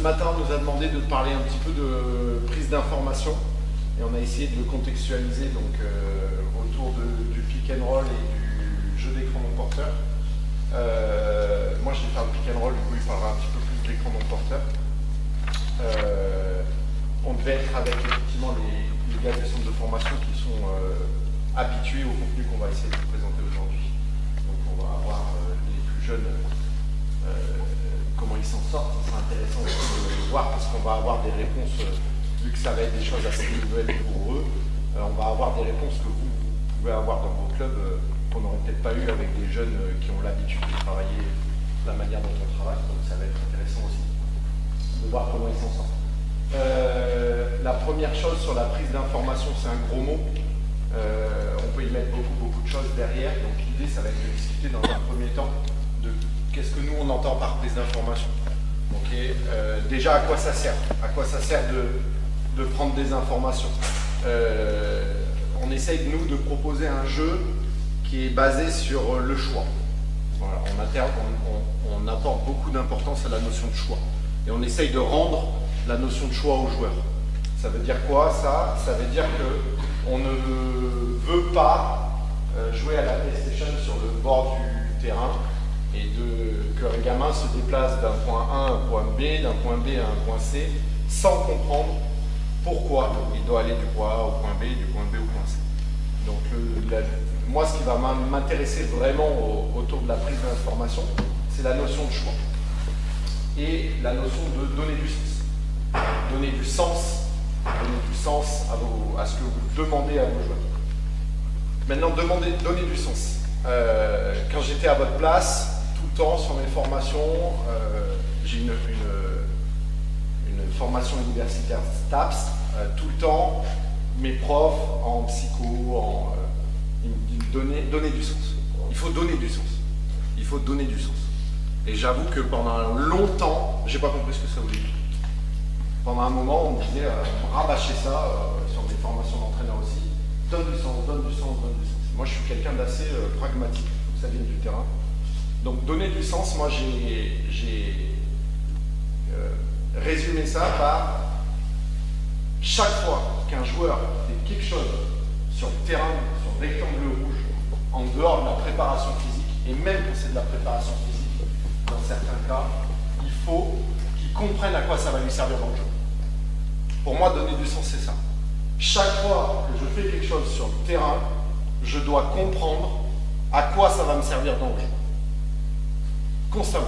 matin, on nous a demandé de parler un petit peu de prise d'information et on a essayé de le contextualiser donc, autour du pick and roll et du jeu d'écran non porteur. Moi, je vais faire le pick and roll, du coup, il parlera un petit peu plus de l'écran non porteur. On devait être avec effectivement les gars du centre de formation qui sont habitués au contenu qu'on va essayer de vous présenter aujourd'hui. Donc, on va avoir les plus jeunes. Comment ils s'en sortent, ce sera intéressant aussi de voir parce qu'on va avoir des réponses, vu que ça va être des choses assez nouvelles pour eux, on va avoir des réponses que vous pouvez avoir dans vos clubs qu'on n'aurait peut-être pas eu avec des jeunes qui ont l'habitude de travailler de la manière dont on travaille, donc ça va être intéressant aussi de voir comment ils s'en sortent. La première chose sur la prise d'information, c'est un gros mot, on peut y mettre beaucoup de choses derrière, donc l'idée ça va être de discuter dans un premier temps de qu'est-ce que nous on entend par prise d'information. Okay. Déjà, à quoi ça sert? À quoi ça sert de prendre des informations? On essaye, nous, de proposer un jeu qui est basé sur le choix. Voilà, on apporte beaucoup d'importance à la notion de choix. Et on essaye de rendre la notion de choix aux joueurs. Ça veut dire quoi, ça? Ça veut dire qu'on ne veut pas jouer à la PlayStation sur le bord du terrain et qu'un gamin se déplace d'un point A à un point B, d'un point B à un point C, sans comprendre pourquoi il doit aller du point A au point B, du point B au point C. Donc moi, ce qui va m'intéresser vraiment autour de la prise d'information, c'est la notion de choix et la notion de donner du sens. Donner du sens à ce que vous demandez à vos joueurs. Maintenant, donner du sens. Quand j'étais à votre place, tout le temps sur mes formations, j'ai une formation universitaire STAPS, tout le temps, mes profs en psycho, ils me disent donner du sens. Il faut donner du sens. Il faut donner du sens. Et j'avoue que pendant longtemps, j'ai pas compris ce que ça voulait dire. Pendant un moment, on me disait, on me rabâchait ça sur mes formations d'entraîneur aussi. Donne du sens, donne du sens, donne du sens. Moi, je suis quelqu'un d'assez pragmatique, ça vient du terrain. Donc, donner du sens, moi, j'ai résumé ça par chaque fois qu'un joueur fait quelque chose sur le terrain, sur le rectangle rouge, en dehors de la préparation physique, et même quand c'est de la préparation physique, dans certains cas, il faut qu'il comprenne à quoi ça va lui servir dans le jeu. Pour moi, donner du sens, c'est ça. Chaque fois que je fais quelque chose sur le terrain, je dois comprendre à quoi ça va me servir dans le jeu. Constamment.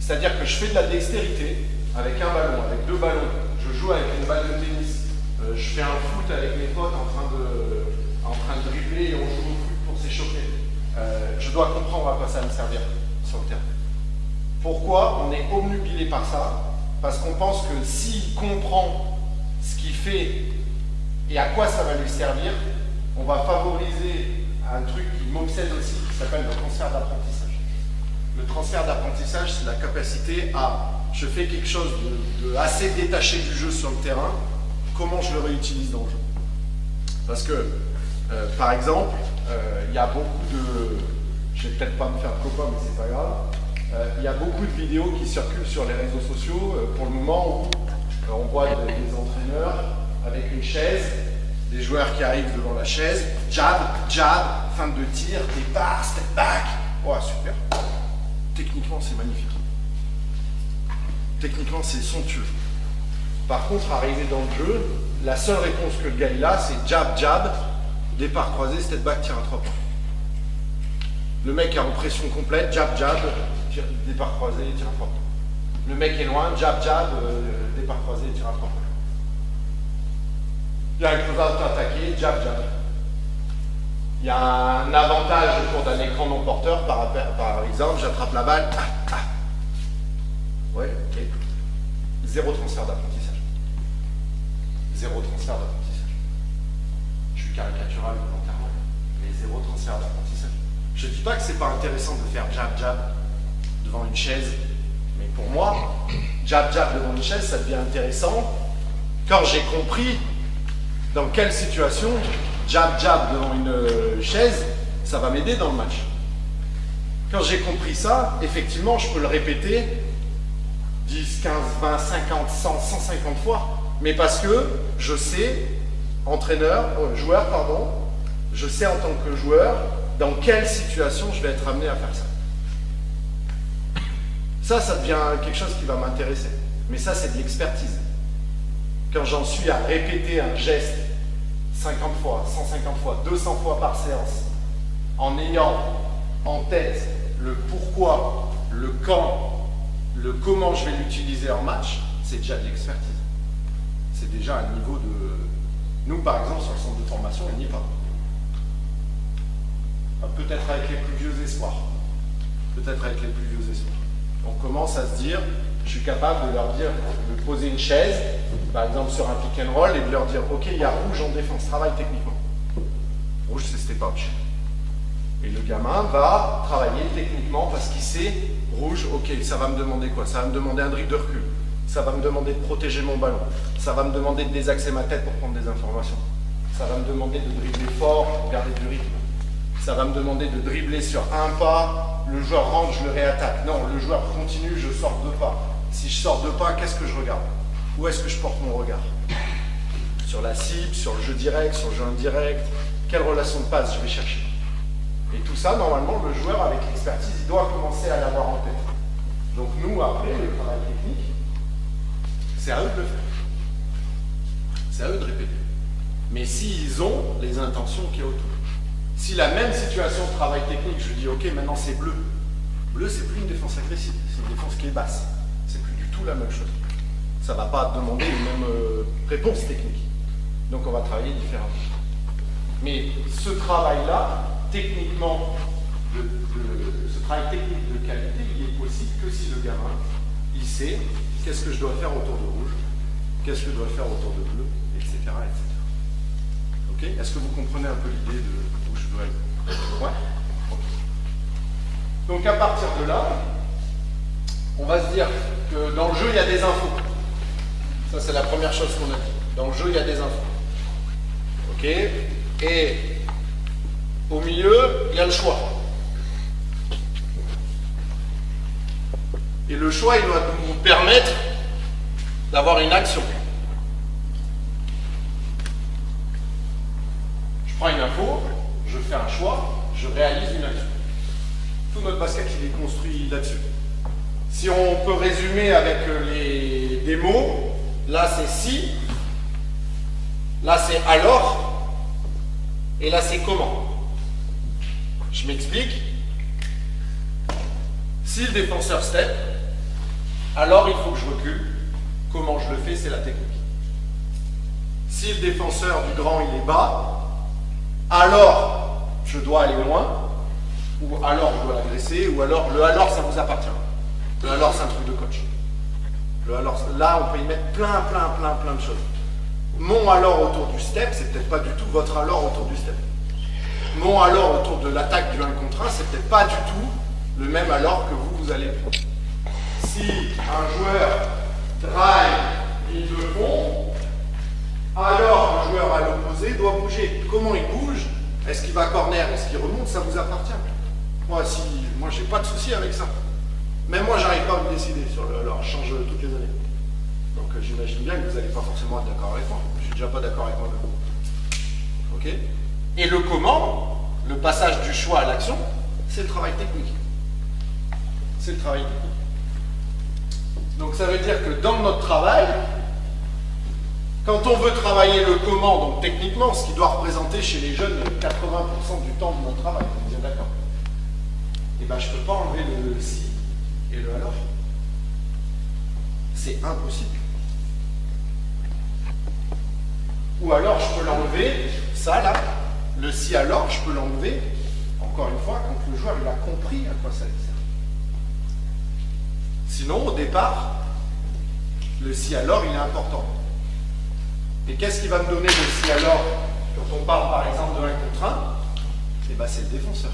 C'est-à-dire que je fais de la dextérité avec un ballon, avec deux ballons, je joue avec une balle de tennis, je fais un foot avec mes potes en train de dribbler et on joue au foot pour s'échauffer. Je dois comprendre à quoi ça va me servir sur le terrain. Pourquoi on est obnubilé par ça? Parce qu'on pense que s'il comprend ce qu'il fait et à quoi ça va lui servir, on va favoriser un truc qui m'obsède aussi, qui s'appelle le transfert d'apprentissage. Le transfert d'apprentissage, c'est la capacité à, je fais quelque chose de assez détaché du jeu sur le terrain, comment je le réutilise dans le jeu. Parce que, par exemple, il y a beaucoup de, je vais peut-être pas me faire de copain, mais c'est pas grave, il y a beaucoup de vidéos qui circulent sur les réseaux sociaux pour le moment où on voit des entraîneurs avec une chaise, des joueurs qui arrivent devant la chaise, jab, fin de tir, départ, step back. Oh, super. Techniquement, c'est magnifique. Techniquement, c'est somptueux. Par contre, arrivé dans le jeu, la seule réponse que le gars il a, c'est jab, départ croisé, step back, tir à 3 points. Le mec est en pression complète, jab, départ croisé, tir à 3 points. Le mec est loin, jab, départ croisé, tir à 3 points. Il y a un close-out attaqué, jab. Il y a un avantage autour d'un écran non porteur, par exemple, j'attrape la balle, ouais, ok. Zéro transfert d'apprentissage. Zéro transfert d'apprentissage. Je suis caricatural volontairement, mais zéro transfert d'apprentissage. Je ne dis pas que c'est pas intéressant de faire jab devant une chaise, mais pour moi, jab devant une chaise, ça devient intéressant quand j'ai compris dans quelle situation jab devant une chaise, ça va m'aider dans le match. Quand j'ai compris ça, effectivement, je peux le répéter 10, 15, 20, 50, 100, 150 fois, mais parce que je sais, joueur, pardon, je sais en tant que joueur dans quelle situation je vais être amené à faire ça. Ça devient quelque chose qui va m'intéresser. Mais ça, c'est de l'expertise. Quand j'en suis à répéter un geste 50 fois, 150 fois, 200 fois par séance, en ayant en tête le pourquoi, le quand, le comment je vais l'utiliser en match, c'est déjà de l'expertise. C'est déjà un niveau de... Nous, par exemple, sur le centre de formation, on n'y est pas. Peut-être avec les plus vieux espoirs. Peut-être avec les plus vieux espoirs. On commence à se dire, je suis capable de leur dire, de poser une chaise, par exemple sur un pick and roll, et de leur dire, ok, il y a rouge en défense, travaille techniquement. Rouge, c'est step out. Et le gamin va travailler techniquement parce qu'il sait, rouge, ok, ça va me demander quoi? Ça va me demander un dribble de recul. Ça va me demander de protéger mon ballon. Ça va me demander de désaxer ma tête pour prendre des informations. Ça va me demander de dribbler fort pour garder du rythme. Ça va me demander de dribbler sur un pas, le joueur rentre, je le réattaque. Non, le joueur continue, je sors deux pas. Si je sors deux pas, qu'est-ce que je regarde? Où est-ce que je porte mon regard? Sur la cible, sur le jeu direct, sur le jeu indirect. Quelle relation de passe je vais chercher? Et tout ça, normalement, le joueur, avec l'expertise, il doit commencer à l'avoir en tête. Donc nous, après, le travail technique, c'est à eux de le faire. C'est à eux de répéter. Mais s'ils ont les intentions qu'il y a autour. Si la même situation de travail technique, je dis ok, maintenant c'est bleu. Bleu, c'est plus une défense agressive, c'est une défense qui est basse. C'est plus du tout la même chose. Ça ne va pas demander une même réponse technique. Donc on va travailler différemment. Mais ce travail-là, techniquement, ce travail technique de qualité, il est possible que si le gamin, il sait qu'est-ce que je dois faire autour de rouge, qu'est-ce que je dois faire autour de bleu, etc. etc. Ok? Est-ce que vous comprenez un peu l'idée de où je dois aller? Ouais? Okay. Donc à partir de là, on va se dire que dans le jeu, il y a des infos. Ça, c'est la première chose qu'on a dit. Dans le jeu, il y a des infos. Ok? Et au milieu, il y a le choix. Et le choix, il doit nous permettre d'avoir une action. Je prends une info, je fais un choix, je réalise une action. Tout notre basket, il est construit là-dessus. Si on peut résumer avec des mots, là c'est si, là c'est alors, et là c'est comment. Je m'explique. Si le défenseur step, alors il faut que je recule. Comment je le fais, c'est la technique. Si le défenseur du grand il est bas, alors je dois aller loin, ou alors je dois l'agresser, ou alors le alors ça vous appartient. Le alors c'est un truc de coach. Le alors, là on peut y mettre plein de choses. Mon alors autour du step, c'est peut-être pas du tout votre alors autour du step. Mon alors autour de l'attaque du 1 contre 1, c'est peut-être pas du tout le même alors que vous allez prendre. Si un joueur drive ligne de fond, alors le joueur à l'opposé doit bouger. Comment il bouge? Est-ce qu'il va corner? Est-ce qu'il remonte? Ça vous appartient. Moi, j'ai pas de souci avec ça. Même moi, j'arrive pas à me décider sur le alors. Je change toutes les années. Donc j'imagine bien que vous n'allez pas forcément être d'accord avec moi. Je suis déjà pas d'accord avec moi-même. Ok? Et le comment, le passage du choix à l'action, c'est le travail technique. C'est le travail technique. Donc ça veut dire que dans notre travail, quand on veut travailler le comment, donc techniquement, ce qui doit représenter chez les jeunes 80% du temps de mon travail, vous êtes bien d'accord? Et bien je ne peux pas enlever le si et le alors. C'est impossible. Ou alors je peux l'enlever, ça là, le si alors, je peux l'enlever, encore une fois, quand le joueur il a compris à quoi ça sert. Sinon, au départ, le si alors, il est important. Et qu'est-ce qui va me donner le si alors quand on parle par exemple de 1 contre 1? Eh bien, c'est le défenseur.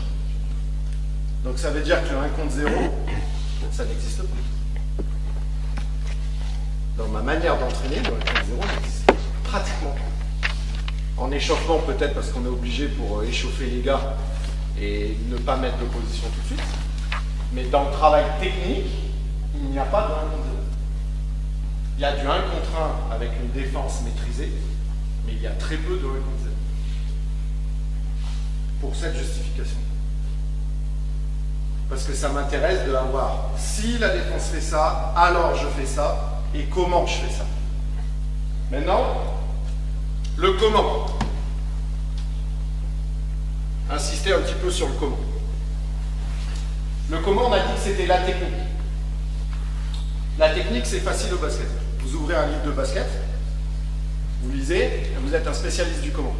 Donc ça veut dire que le 1 contre 0, ça n'existe pas. Dans ma manière d'entraîner, le 1 contre 0 n'existe pratiquement pas. En échauffement, peut-être parce qu'on est obligé pour échauffer les gars et ne pas mettre d'opposition tout de suite. Mais dans le travail technique, il n'y a pas de 1 contre 0. Il y a du 1 contre 1 avec une défense maîtrisée, mais il y a très peu de 1 contre 0. Pour cette justification. Parce que ça m'intéresse de avoir, si la défense fait ça, alors je fais ça, et comment je fais ça. Maintenant, le comment. Insister un petit peu sur le comment. Le comment, on a dit que c'était la technique. La technique, c'est facile au basket. Vous ouvrez un livre de basket, vous lisez, et vous êtes un spécialiste du comment.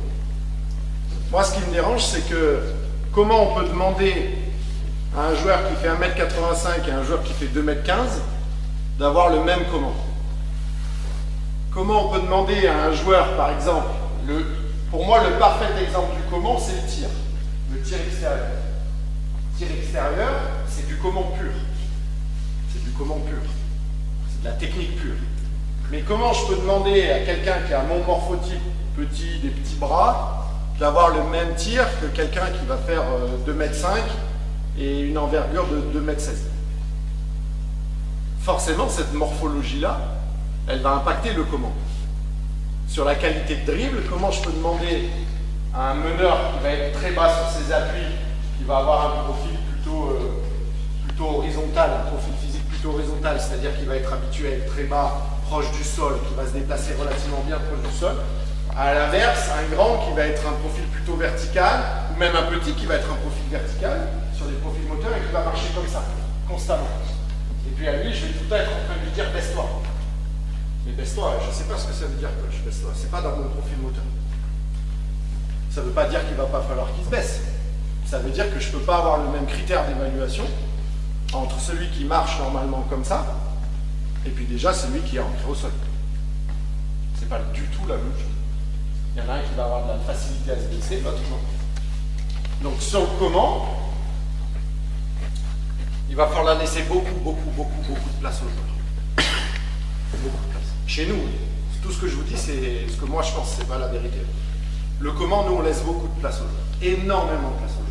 Moi, ce qui me dérange, c'est que comment on peut demander à un joueur qui fait 1m85 et à un joueur qui fait 2m15 d'avoir le même comment. Comment on peut demander à un joueur, par exemple, pour moi, le parfait exemple du comment, c'est le tir. Le tir extérieur. Le tir extérieur, c'est du comment pur. C'est du comment pur. C'est de la technique pure. Mais comment je peux demander à quelqu'un qui a mon morphotype petit, des petits bras, d'avoir le même tir que quelqu'un qui va faire 2m5 et une envergure de 2m16? Forcément, cette morphologie-là, elle va impacter le comment. Sur la qualité de dribble, comment je peux demander à un meneur qui va être très bas sur ses appuis, qui va avoir un profil plutôt horizontal, un profil physique plutôt horizontal, c'est-à-dire qu'il va être habitué à être très bas, proche du sol, qui va se déplacer relativement bien proche du sol. À l'inverse, un grand qui va être un profil plutôt vertical, ou même un petit qui va être un profil vertical sur des profils moteurs et qui va marcher comme ça, constamment. Et puis à lui, je vais tout le temps être en train de lui dire baisse-toi. Mais baisse-toi, je ne sais pas ce que ça veut dire, coach, baisse-toi. C'est pas dans mon profil moteur. Ça ne veut pas dire qu'il ne va pas falloir qu'il se baisse. Ça veut dire que je ne peux pas avoir le même critère d'évaluation entre celui qui marche normalement comme ça et puis déjà celui qui est ancré au sol. C'est pas du tout la même chose. Il y en a un qui va avoir de la facilité à se baisser, l'autre non. Donc sur le comment, il va falloir laisser beaucoup de place aux joueurs. Beaucoup de place. Chez nous, tout ce que je vous dis, c'est ce que moi je pense, c'est pas la vérité. Le comment, nous on laisse beaucoup de place aux joueurs. Énormément de place aux joueurs.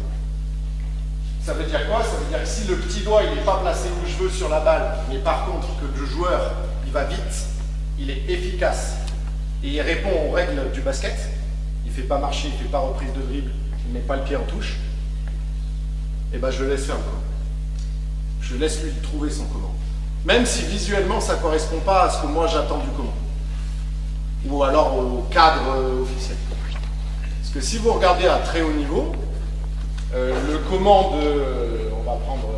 Ça veut dire quoi? Ça veut dire que si le petit doigt il n'est pas placé où je veux sur la balle, mais par contre que le joueur il va vite, il est efficace et il répond aux règles du basket, il ne fait pas marcher, il ne fait pas reprise de dribble, il ne met pas le pied en touche, et ben je le laisse faire le comment. Je laisse lui trouver son comment. Même si visuellement ça ne correspond pas à ce que moi j'attends du comment. Ou alors au cadre officiel. Parce que si vous regardez à très haut niveau, le comment de, on va prendre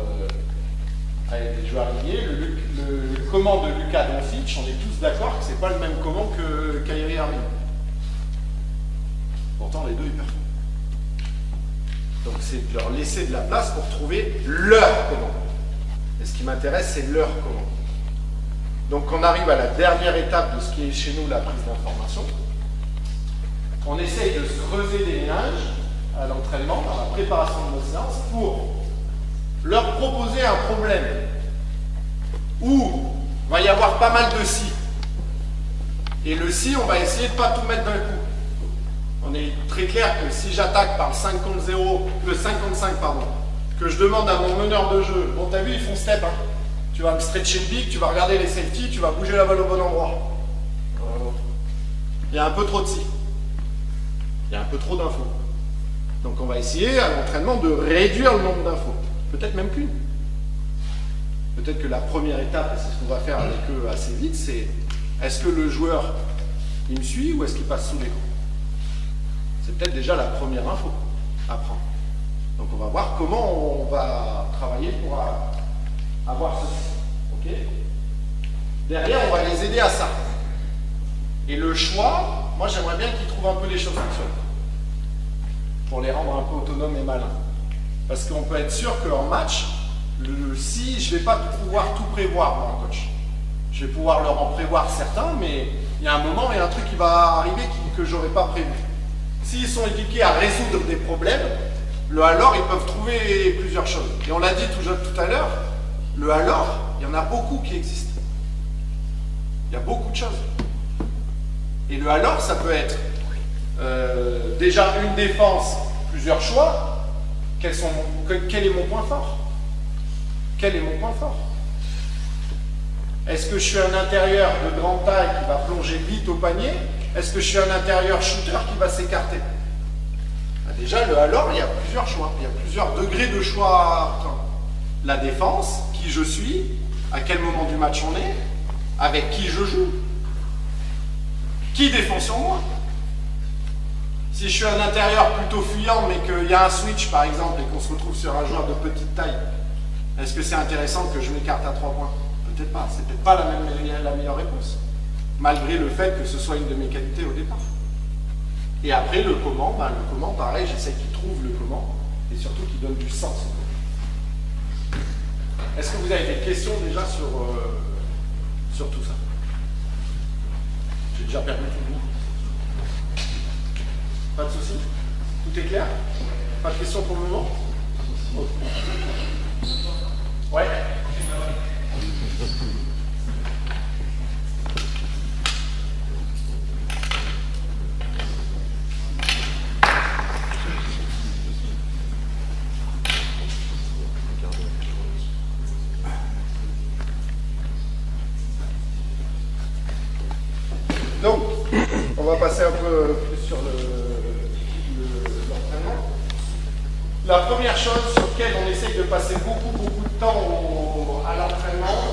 des joueurs liés, le comment de Luka Doncic, on est tous d'accord que c'est pas le même comment que Kyrie Irving. Pourtant les deux ils performent. Donc c'est de leur laisser de la place pour trouver leur comment. Et ce qui m'intéresse c'est leur comment. Donc on arrive à la dernière étape de ce qui est chez nous la prise d'information. On essaye de se creuser des ménages à l'entraînement, dans la préparation de nos séances, pour leur proposer un problème où il va y avoir pas mal de si. Et le si, on va essayer de ne pas tout mettre d'un coup. On est très clair que si j'attaque par le 5 contre 0, le 5 contre 5, pardon, que je demande à mon meneur de jeu, bon t'as vu, ils font step, hein. Tu vas me stretcher le big, tu vas regarder les safety, tu vas bouger la balle au bon endroit. Il y a un peu trop de si. Il y a un peu trop d'infos. Donc on va essayer à l'entraînement de réduire le nombre d'infos. Peut-être même qu'une. Peut-être que la première étape, et c'est ce qu'on va faire avec eux assez vite, c'est est-ce que le joueur, il me suit ou est-ce qu'il passe sous l'écran? C'est peut-être déjà la première info à prendre. Donc on va voir comment on va travailler pour avoir ceci. Okay. Derrière, on va les aider à ça. Et le choix, moi j'aimerais bien qu'ils trouvent un peu les choses fonctionnent. Pour les rendre un peu autonomes et malins. Parce qu'on peut être sûr qu'en match, si je ne vais pas pouvoir tout prévoir, moi, coach. Je vais pouvoir leur en prévoir certains, mais il y a un moment, il y a un truc qui va arriver que je n'aurais pas prévu. S'ils sont éduqués à résoudre des problèmes, le alors, ils peuvent trouver plusieurs choses. Et on l'a dit tout à l'heure, le alors, il y en a beaucoup qui existent. Il y a beaucoup de choses. Et le alors, ça peut être déjà une défense, plusieurs choix. Quel est mon point fort? Quel est mon point fort? Est-ce que je suis un intérieur de grande taille qui va plonger vite au panier? Est-ce que je suis un intérieur shooter qui va s'écarter? Déjà, le alors, il y a plusieurs choix. Il y a plusieurs degrés de choix. La défense, qui je suis, à quel moment du match on est, avec qui je joue, qui défend sur moi. Si je suis un intérieur plutôt fuyant, mais qu'il y a un switch, par exemple, et qu'on se retrouve sur un joueur de petite taille, est-ce que c'est intéressant que je m'écarte à 3 points? Peut-être pas. C'est peut-être pas la meilleure réponse, malgré le fait que ce soit une de mes qualités au départ. Et après, le comment, le comment, pareil, j'essaie qu'il trouve le comment, et surtout qu'il donne du sens. Est-ce que vous avez des questions déjà sur tout ça? J'ai déjà perdu tout le monde. Pas de souci? Tout est clair? Pas de questions pour le moment? Ouais. Donc, on va passer un peu plus sur l'entraînement. La première chose sur laquelle on essaye de passer beaucoup de temps à l'entraînement,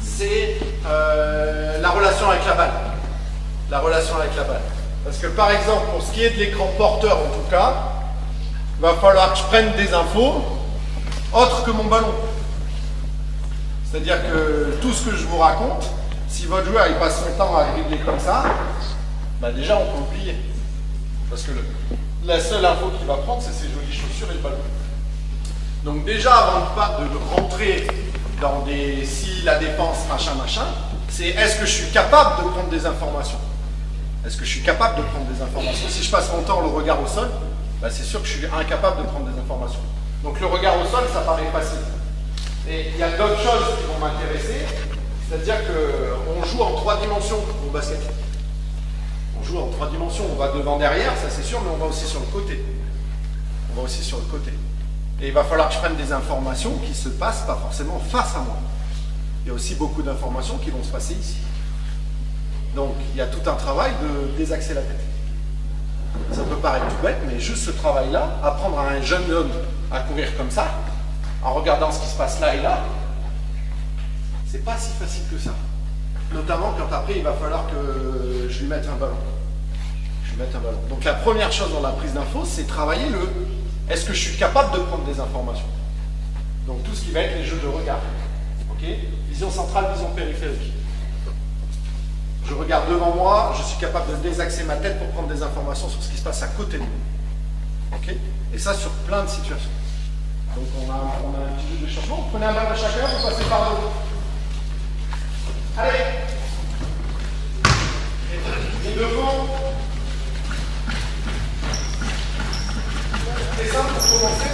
c'est la relation avec la balle. La relation avec la balle. Parce que par exemple, pour ce qui est de l'écran porteur en tout cas, il va falloir que je prenne des infos autres que mon ballon. C'est-à-dire que tout ce que je vous raconte, si votre joueur il passe son temps à dribbler comme ça, bah déjà on peut oublier. Parce que la seule info qu'il va prendre, c'est ses jolies chaussures et le ballon. Donc déjà, avant de rentrer dans des si la défense, machin, c'est est-ce que je suis capable de prendre des informations? Est-ce que je suis capable de prendre des informations? Si je passe mon temps le regard au sol, bah c'est sûr que je suis incapable de prendre des informations. Donc le regard au sol, ça paraît facile. Et il y a d'autres choses qui vont m'intéresser. C'est-à-dire qu'on joue en 3 dimensions au basket. On joue en 3 dimensions. On va devant, derrière, ça c'est sûr, mais on va aussi sur le côté. On va aussi sur le côté. Et il va falloir que je prenne des informations qui se passent pas forcément face à moi. Il y a aussi beaucoup d'informations qui vont se passer ici. Donc il y a tout un travail de désaxer la tête. Ça peut paraître tout bête, mais juste ce travail-là, apprendre à un jeune homme à courir comme ça, en regardant ce qui se passe là et là, c'est pas si facile que ça. Notamment quand après il va falloir que je lui mette un ballon. Donc la première chose dans la prise d'info, c'est travailler est-ce que je suis capable de prendre des informations? Donc tout ce qui va être les jeux de regard. Ok? Vision centrale, vision périphérique. Je regarde devant moi, je suis capable de désaxer ma tête pour prendre des informations sur ce qui se passe à côté de moi. Ok? Et ça sur plein de situations. Donc on a un petit jeu de changement. Vous prenez un ballon chacun, vous passez par le haut. Allez! Et devant. C'est simple, pour commencer, il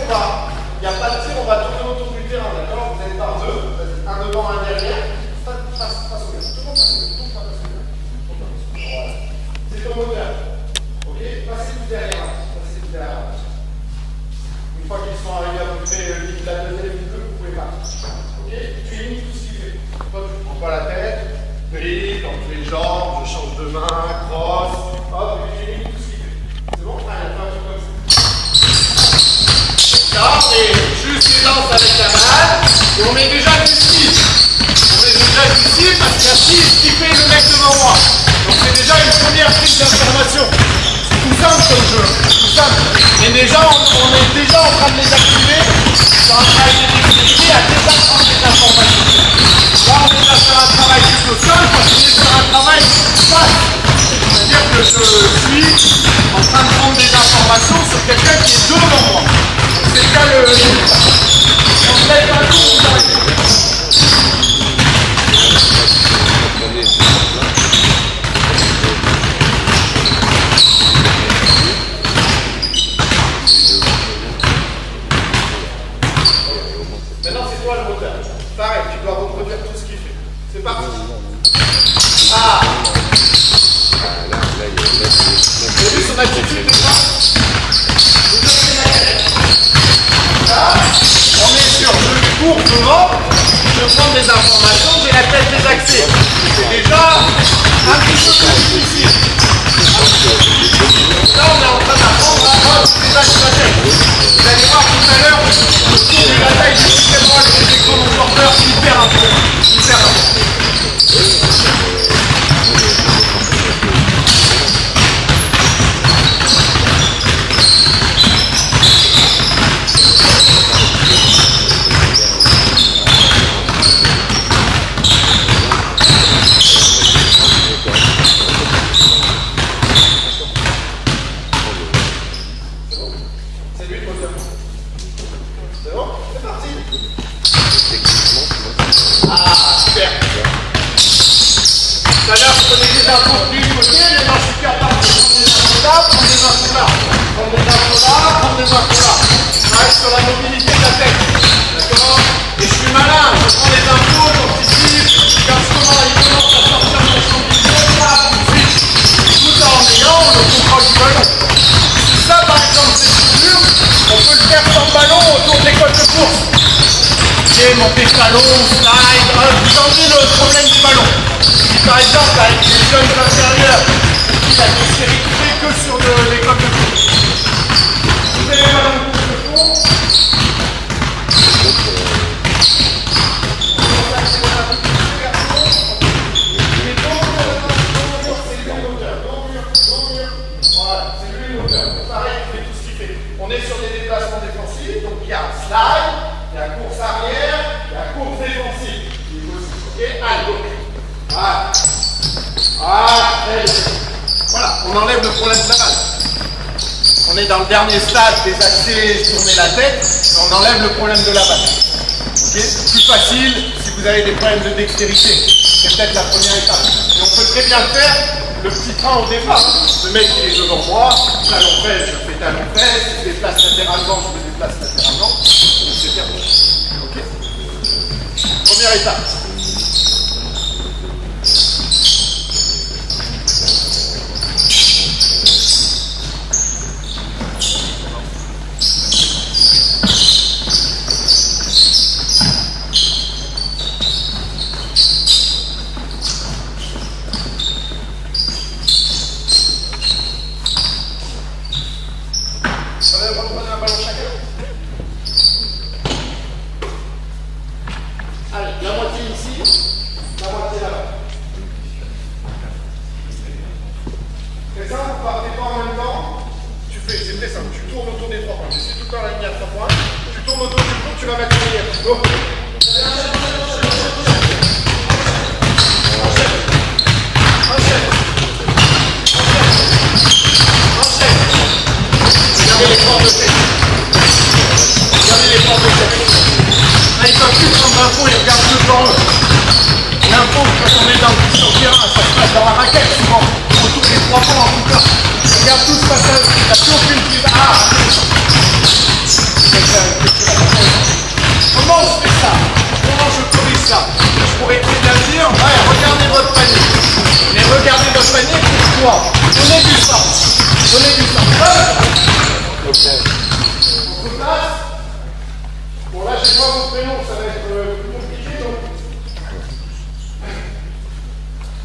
n'y a pas de tir, on va tourner autour du terrain, d'accord? Vous êtes par deux, un devant, un derrière. Face au gars. Tout le monde passe au gars. Voilà. C'est ton moteur. Ok? Passez tout derrière. Une fois qu'ils sont arrivés à peu près la deuxième ligne, vous pouvez partir. Ok? Tu limites tout ce qu'il fait. Je prends pas la tête, dribble entre les jambes, je change de main, cross, hop, et tu limites tout ce qu'il fait. C'est bon? Allez, on va faire comme ça. Et juste les danses avec la balle, et on met déjà du style. On met déjà du style parce qu'il y a ce qui fait le mec devant moi. Donc c'est déjà une première prise d'information. C'est tout simple comme jeu, tout simple. Mais déjà, on est déjà en train de les activer sur un travail de dextérité à déjà prendre des informations. Là, on est déjà sur un travail juste au sol, parce qu'on est sur un travail face. C'est-à-dire que je suis en train de prendre des informations sur quelqu'un qui est devant moi. C'est ça le... On ne lève pas tout, vous arrivez. Maintenant, c'est toi le moteur. Pareil, tu dois reproduire tout ce qu'il fait. C'est parti. Ah! Vous avez vu son attitude, c'est ça? Là, on est sur je cours devant, je prends des informations, la tête des accès. C'est déjà un petit peu plus difficile. Là, on est en train d'apprendre à voir les axes de la tête. Vous allez voir tout à l'heure, le tour de la taille du système moelle et des écrans porteurs, hyper important. Hyper important. Monter ballon, slide, vous entendez le problème du ballon. Si par exemple avec les jeunes inférieurs, il a des séries que sur les coques de course. Vous avez les ballons de course. Voilà, c'est lui le moteur. Pareil, il fait tout ce qu'il fait. On est sur des déplacements défensifs, donc il y a un slide, il y a course arrière, il y a course défensive. Ok, allez, voilà. Voilà, on enlève le problème de la balle. On est dans le dernier stade des accès, tourner la tête, on enlève le problème de la balle. Ok, plus facile si vous avez des problèmes de dextérité. C'est peut-être la première étape. Et on peut très bien faire le petit train au départ. Le mec il est devant moi, talon fesse, je fais talon fesse, je déplace latéralement, je me déplace latéralement, etc. Ok. Première étape.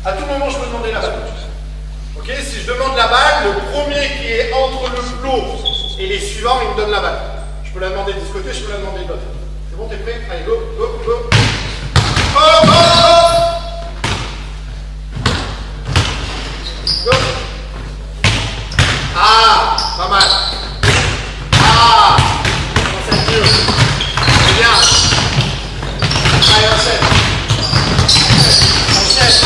À tout moment, je peux demander la balle. Ok, si je demande la balle, le premier qui est entre le flot et les suivants, il me donne la balle. Je peux la demander de ce côté, je peux la demander de l'autre. C'est bon, t'es prêt? Allez, go, go, go. Go, go, go. Go. Ah, pas mal. Ah, ça c'est mieux. C'est bien. Allez, enchaîne. Enchaîne.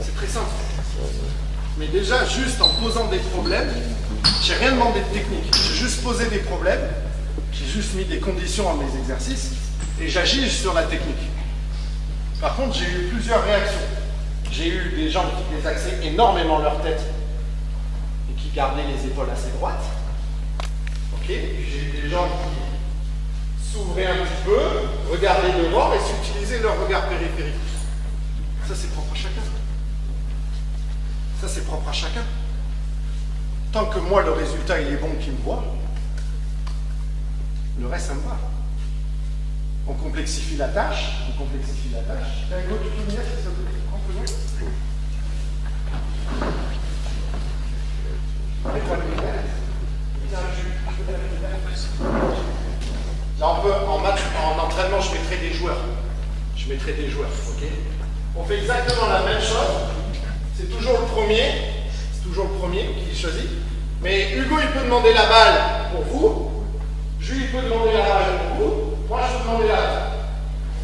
C'est très simple. Mais déjà, juste en posant des problèmes, j'ai rien demandé de technique. J'ai juste posé des problèmes, j'ai juste mis des conditions à mes exercices et j'agis sur la technique. Par contre, j'ai eu plusieurs réactions. J'ai eu des gens qui désaxaient énormément leur tête et qui garder les épaules assez droites. Ok. J'ai des gens qui s'ouvraient un petit peu, regardaient devant et s'utilisaient leur regard périphérique. Ça, c'est propre à chacun. Ça, c'est propre à chacun. Tant que moi, le résultat, il est bon, qu'il me voit, le reste, ça me va. On complexifie la tâche. On complexifie la tâche. Hugo, tu peux venir, s'il te plaît? Là, en entraînement, je mettrai des joueurs. Ok? On fait exactement la même chose. C'est toujours le premier qui choisit. Mais Hugo, il peut demander la balle pour vous. Jules, il peut demander la balle pour vous. Moi, je peux demander la balle.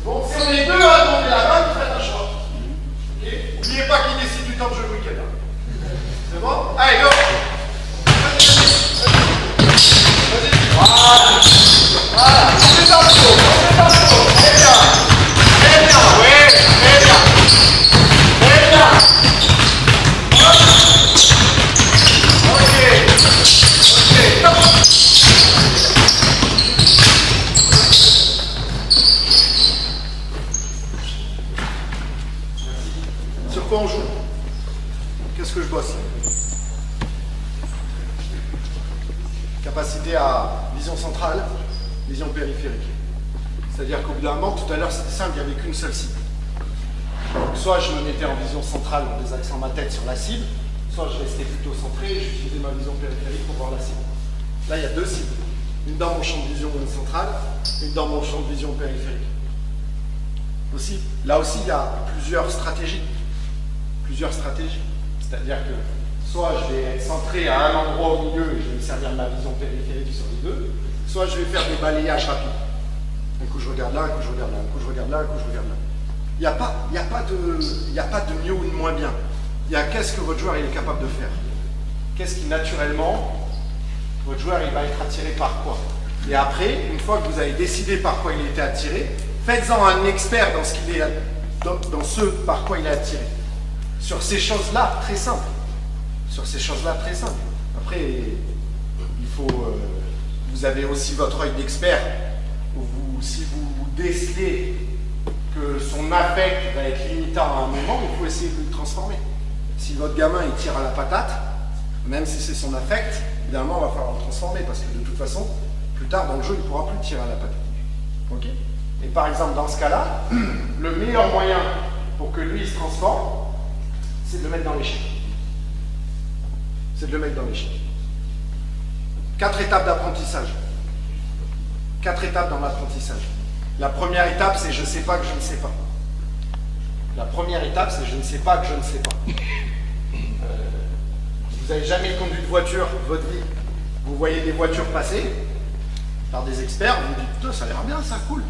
Donc, si on est deux à demander la balle, vous faites un choix. Okay? N'oubliez pas qu'il décide du temps de jeu le week-end. C'est bon? Allez, go! Vas-y. Voilà. On fait pas trop. Très bien. Oui, très bien. Ok, top. Sur quoi on joue? Qu'est-ce que je bosse? Capacité à vision centrale, vision périphérique. C'est-à-dire qu'au bout d'un moment, tout à l'heure, c'était simple, il n'y avait qu'une seule cible. Donc, soit je me mettais en vision centrale en désaxant ma tête sur la cible, soit je restais plutôt centré et j'utilisais ma vision périphérique pour voir la cible. Là, il y a deux cibles. Une dans mon champ de vision centrale, une dans mon champ de vision périphérique. Là aussi, il y a plusieurs stratégies. C'est-à-dire que soit je vais être centré à un endroit au milieu et je vais me servir de ma vision périphérique sur les deux, soit je vais faire des balayages rapides. Un coup je regarde là, un coup je regarde là, un coup je regarde là, un coup je regarde là. Il n'y a pas de mieux ou de moins bien. Il y a qu'est-ce que votre joueur il est capable de faire. Qu'est-ce qui naturellement, votre joueur il va être attiré par quoi. Et après, une fois que vous avez décidé par quoi il était attiré, faites-en un expert dans ce qu'il est, dans ce par quoi il est attiré. Sur ces choses-là, très simples. Après, il faut, vous avez aussi votre œil d'expert. Si vous décelez que son affect va être limitant à un moment, il faut essayer de le transformer. Si votre gamin il tire à la patate, même si c'est son affect, évidemment, il va falloir le transformer parce que de toute façon, plus tard dans le jeu, il ne pourra plus tirer à la patate. Ok? Et par exemple, dans ce cas-là, le meilleur moyen pour que lui il se transforme, c'est de le mettre dans l'échec. 4 étapes d'apprentissage. 4 étapes dans l'apprentissage. La première étape, c'est je ne sais pas que je ne sais pas. Vous n'avez jamais conduit de voiture votre vie. Vous voyez des voitures passer par des experts, vous vous dites, putain, ça a l'air bien, ça, cool.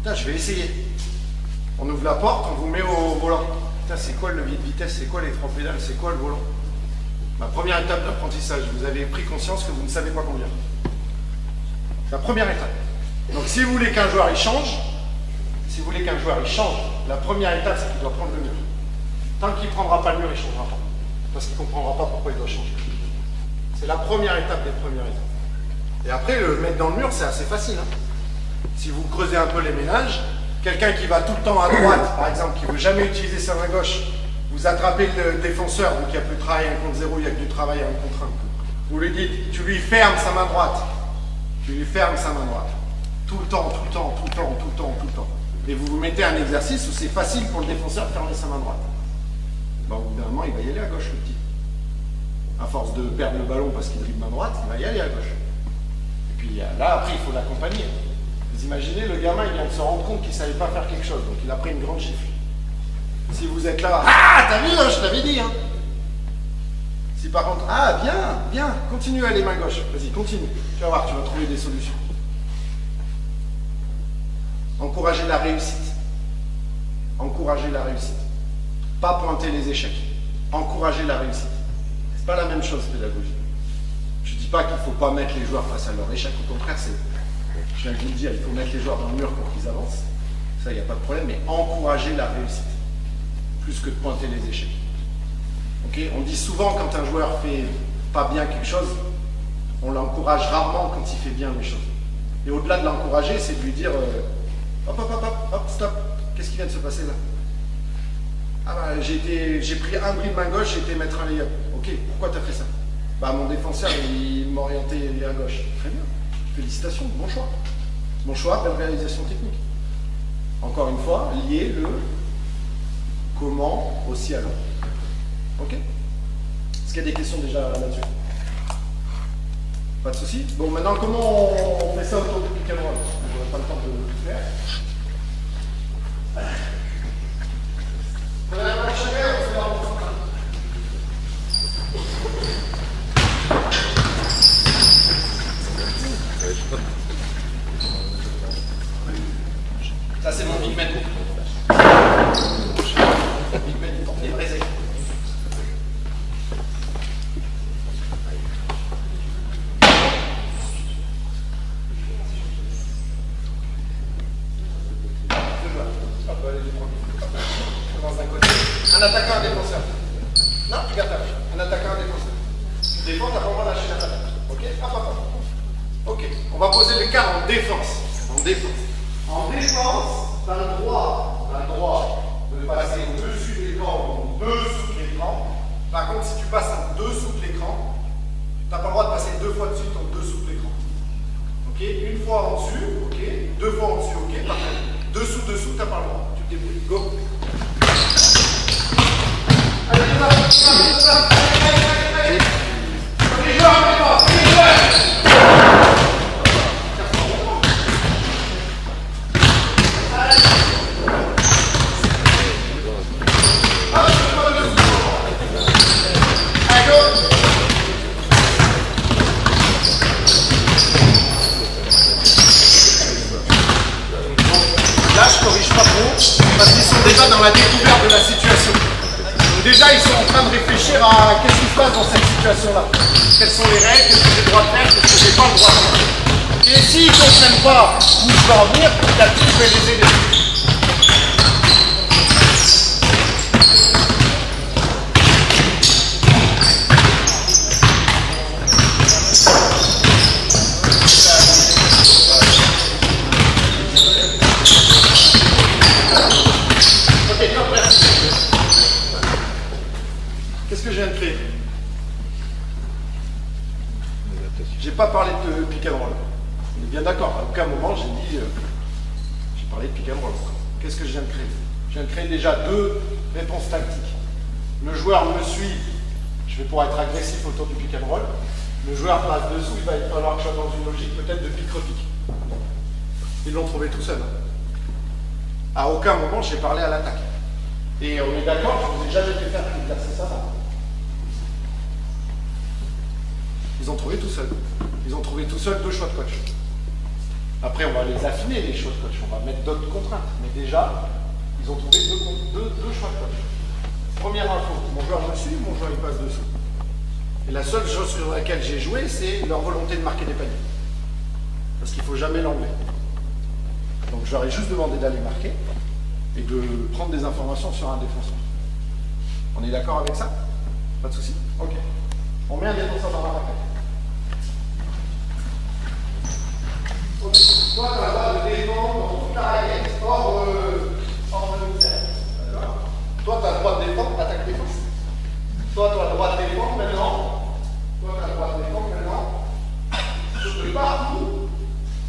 Putain, je vais essayer. On ouvre la porte, on vous met au volant. Putain, c'est quoi le levier de vitesse, c'est quoi les 3 pédales, c'est quoi le volant? La première étape d'apprentissage, vous avez pris conscience que vous ne savez pas conduire. La première étape. Donc si vous voulez qu'un joueur il change, la première étape c'est qu'il doit prendre le mur. Tant qu'il ne prendra pas le mur, il ne changera pas. Parce qu'il ne comprendra pas pourquoi il doit changer. C'est la première étape des premières étapes. Et après, le mettre dans le mur, c'est assez facile. Hein. Si vous creusez un peu les ménages, quelqu'un qui va tout le temps à droite, par exemple, qui ne veut jamais utiliser sa main gauche, vous attrapez le défenseur, donc il n'y a plus de travail 1 contre 0, il n'y a que du travail 1 contre 1. Vous lui dites, tu lui fermes sa main droite. Tout le temps. Et vous vous mettez un exercice où c'est facile pour le défenseur de fermer sa main droite. Bon, au bout d'un moment, il va y aller à gauche, le petit. À force de perdre le ballon parce qu'il dribble main droite, il va y aller à gauche. Et puis là, après, il faut l'accompagner. Vous imaginez, le gamin, il vient de se rendre compte qu'il ne savait pas faire quelque chose, donc il a pris une grande gifle. Si vous êtes là, ah, t'as vu, je t'avais dit, hein. Si par contre, ah, bien, continue à aller main gauche, vas-y, continue. Tu vas voir, tu vas trouver des solutions. Encourager la réussite. Pas pointer les échecs. Encourager la réussite. C'est pas la même chose, pédagogie. Je ne dis pas qu'il ne faut pas mettre les joueurs face à leur échec, au contraire, je viens de vous le dire, il faut mettre les joueurs dans le mur pour qu'ils avancent. Ça, il n'y a pas de problème, mais encourager la réussite. Plus que de pointer les échecs. Okay, on dit souvent quand un joueur fait pas bien quelque chose, on l'encourage rarement quand il fait bien les choses. Et au-delà de l'encourager, c'est de lui dire hop, hop, hop, hop, hop, stop, qu'est-ce qui vient de se passer là? Ah bah, j'ai pris un bris de main gauche, j'ai été mettre un lay-up. Ok, pourquoi tu as fait ça? Bah mon défenseur, il m'orientait à gauche. Très bien, félicitations, bon choix. Bon choix, belle réalisation technique. Encore une fois, lier le comment aussi à l'autre. Ok? Est-ce qu'il y a des questions déjà là-dessus? Pas de souci. Bon, maintenant, comment on fait ça autour du pick and roll? Je n'aurai pas le temps de tout faire. Prenez la main chacun, on se met en ça, c'est mon big man. Big man, il porte des braisés. Un attaquant, un défenseur. Non, tu gardes ta main. Un attaquant, un défenseur. Tu défends, tu n'as pas le droit de lâcher la balle. Ok? Hop, hop, hop. Ok. On va poser le quart en défense. En défense. En défense, tu as le droit de passer au-dessus de l'écran ou en dessous de l'écran. Par contre, si tu passes en dessous de l'écran, tu n'as pas le droit de passer deux fois de suite en dessous de l'écran. Ok? Une fois en dessus, ok? Deux fois en dessus, ok? Parfait. Dessous, tu n'as pas le droit. Tu te débrouilles. Go! Allez, allez, allez, les joueurs, les joueurs. Là, je corrige pas trop, parce qu'ils sont déjà dans la découverte de la situation. Donc déjà, ils sont en train de réfléchir à qu'est-ce qui se passe dans cette situation-là. Quelles sont les règles, qu'est-ce que j'ai le droit de faire, qu'est-ce que j'ai pas le droit de faire. Et s'ils ne comprennent pas où je vais en venir, petit à petit, je vais les aider. Qu'est-ce que je viens de créer? J'ai pas parlé de pick and roll. On est bien d'accord, à aucun moment j'ai dit j'ai parlé de pick and roll. Qu'est-ce que je viens de créer? Je viens de créer déjà deux réponses tactiques. Le joueur me suit, je vais pouvoir être agressif autour du pick and roll. Le joueur passe dessous, il va falloir que je sois dans une logique peut-être de pick-repick. Ils l'ont trouvé tout seul. À aucun moment j'ai parlé à l'attaque. Et on est d'accord, je vous ai jamais fait faire exercer ça. Ils ont trouvé tout seuls. Ils ont trouvé tout seuls deux choix de coach. Après, on va les affiner, les choix de coach. On va mettre d'autres contraintes. Mais déjà, ils ont trouvé deux choix de coach. Première info, mon joueur me suit, mon joueur il passe dessous. Et la seule chose sur laquelle j'ai joué, c'est leur volonté de marquer des paniers. Parce qu'il ne faut jamais l'enlever. Donc je leur ai juste demandé d'aller marquer et de prendre des informations sur un défenseur. On est d'accord avec ça? Pas de souci? Ok. On met un défenseur dans la raquette. Ok. Toi, tu as le droit de défendre dans toute la raquette hors de terrain. D'accord? Toi, tu as le droit de défendre, attaque-défense. Toi, tu as le droit de défendre maintenant. Toi, tu as le droit de défendre maintenant. Je peux partout,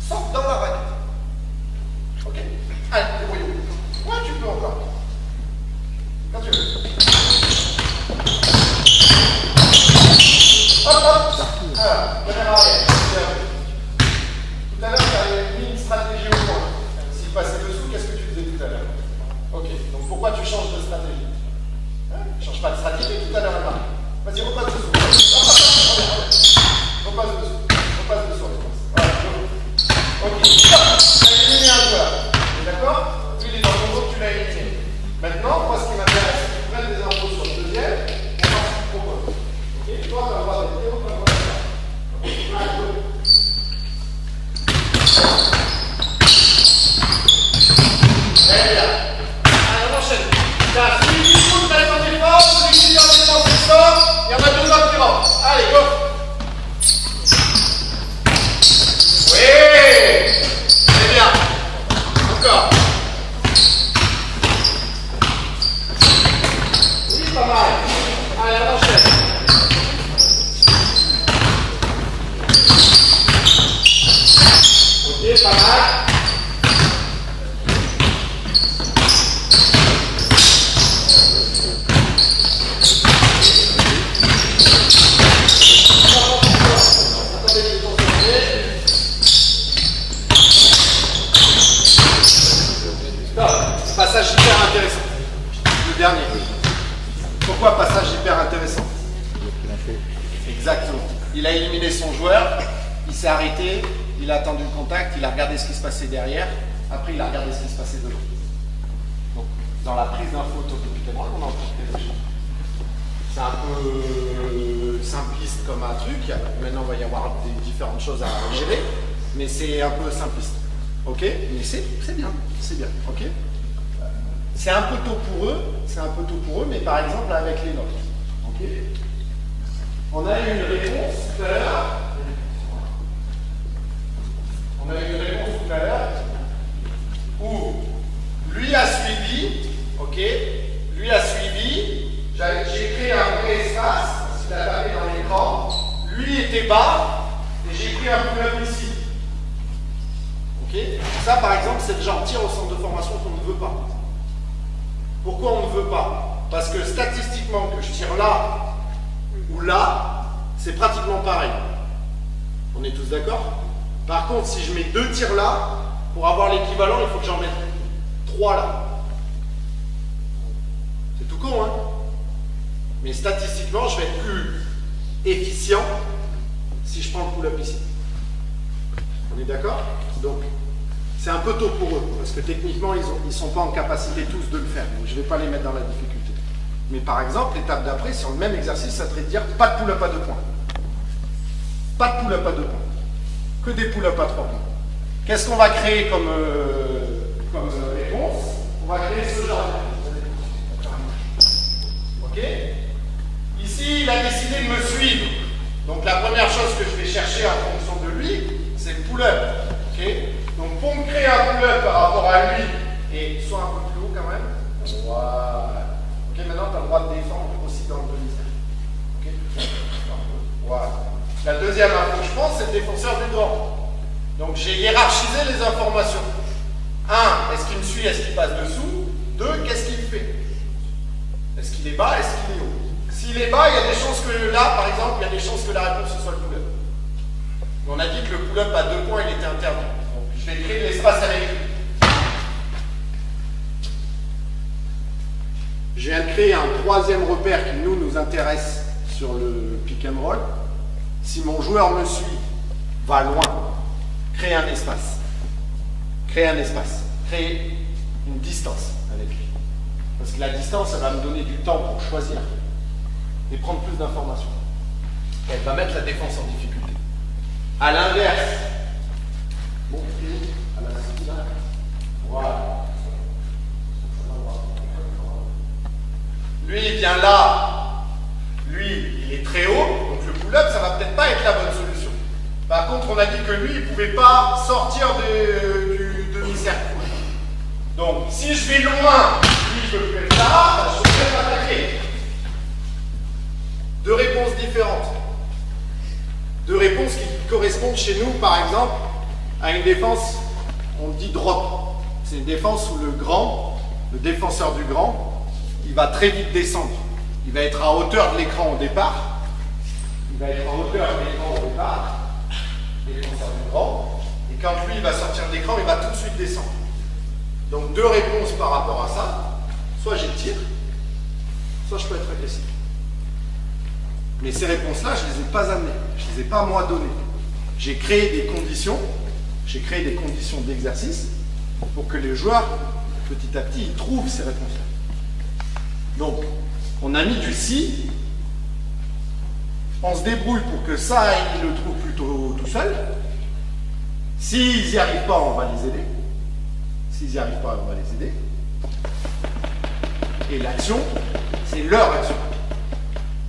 sauf dans la raquette. Ok? Allez, débrouille-vous. Ouais, tu peux encore. Quand tu veux. Hop, hop. Alors, première arrière. Tout à l'heure, tu avais mis une stratégie au point. S'il passait dessous, qu'est-ce que tu faisais tout à l'heure? Ok, donc pourquoi tu changes de stratégie? Tu ne changes pas de stratégie tout à l'heure, là. Vas-y, repasse dessous. Repasse dessous. Repasse dessous. Voilà, ok. Tu as éliminé un joueur. D'accord? Lui, il est dans ton dos, tu l'as éliminé. Maintenant, moi, ce qui m'intéresse, c'est que tu prennes des infos sur le deuxième, on va ce qu'il propose. Ok? Toi, tu vas avoir des théos, tu vas avoir des théos. Allez, go. Très bien. Allez, on enchaîne. Celui qui joue, tu vas être en défense, celui qui est en défense, il sort. Il y en a deux autres qui rentrent. Allez, go. s'est arrêté, il a attendu le contact, il a regardé ce qui se passait derrière, après il a regardé ce qui se passait devant. Donc, dans la prise d'info autopiquement, on a encore quelque chose. C'est un peu simpliste comme un truc. Maintenant, il va y avoir des différentes choses à gérer, mais c'est un peu simpliste. Ok? Mais c'est bien, c'est bien. Ok? C'est un peu tôt pour eux, mais par exemple avec les notes. Ok? On a eu une réponse tout à l'heure. Où lui a suivi, ok? Lui a suivi. J'ai créé un vrai espace, il a tapé dans l'écran. Lui était bas, et j'ai pris un pull-up ici. Ok? Ça, par exemple, c'est le genre de tir au centre de formation qu'on ne veut pas. Pourquoi on ne veut pas? Parce que statistiquement, que je tire là ou là, c'est pratiquement pareil. On est tous d'accord? Par contre, si je mets 2 tirs là, pour avoir l'équivalent, il faut que j'en mette 3 là. C'est tout con, hein? Mais statistiquement, je vais être plus efficient si je prends le pull-up ici. On est d'accord? Donc, c'est un peu tôt pour eux, parce que techniquement, ils ne sont pas en capacité tous de le faire. Donc, je ne vais pas les mettre dans la difficulté. Mais par exemple, l'étape d'après, sur le même exercice, ça serait de dire pas de pull-up à 2 points. Pas de pull-up à 2 points. Que des pull-up à 3 points. Qu'est-ce qu'on va créer comme réponse? On va créer ce genre de réponse. Ok? Ici, il a décidé de me suivre. Donc la première chose que je vais chercher en fonction de lui, c'est le pull-up. Okay. Donc pour me créer un pull-up par rapport à lui, et soit un peu plus haut quand même. Voilà. Ok, maintenant tu as le droit de défendre aussi dans le demi-cercle. Okay. Voilà. La deuxième info que je prends, c'est le défenseur du grand. Donc j'ai hiérarchisé les informations. 1, est-ce qu'il me suit, est-ce qu'il passe dessous? 2, qu'est-ce qu'il fait? Est-ce qu'il est bas, est-ce qu'il est haut? S'il est bas, il y a des chances que là, par exemple, il y a des chances que la réponse ce soit le pull-up. On a dit que le pull-up à 2 points, il était interdit. Donc, je vais créer de l'espace avec lui. Je viens de créer un 3e repère qui nous intéresse sur le pick and roll. Si mon joueur me suit, va loin, créer un espace. Créer un espace. Créer une distance avec lui. Parce que la distance, elle va me donner du temps pour choisir et prendre plus d'informations. Elle va mettre la défense en difficulté. À l'inverse, bon, à la suite, voilà. Lui, il vient là. Lui, il est très haut. Donc le pull-up, ça va peut-être pas être la bonne solution. Par contre, on a dit que lui, il ne pouvait pas sortir du demi-cercle. Donc, si je vais loin, lui, je peux faire ça, je peux m'attaquer. 2 réponses différentes. 2 réponses qui correspondent chez nous, par exemple, à une défense, on dit drop. C'est une défense où le défenseur du grand, il va très vite descendre. Il va être à hauteur de l'écran au départ. Il va être à hauteur de l'écran au départ, le défenseur du grand. Et quand lui, il va sortir de l'écran, il va tout de suite descendre. Donc 2 réponses par rapport à ça. Soit j'ai le tir, soit je peux être agressif. Mais ces réponses-là, je ne les ai pas amenées. Je ne les ai pas moi données. J'ai créé des conditions d'exercice pour que les joueurs, petit à petit, ils trouvent ces réponses-là. Donc, on a mis du si. On se débrouille pour que ça, ils le trouvent plutôt tout seul. S'ils n'y arrivent pas, on va les aider. S'ils n'y arrivent pas, on va les aider. Et l'action, c'est leur action.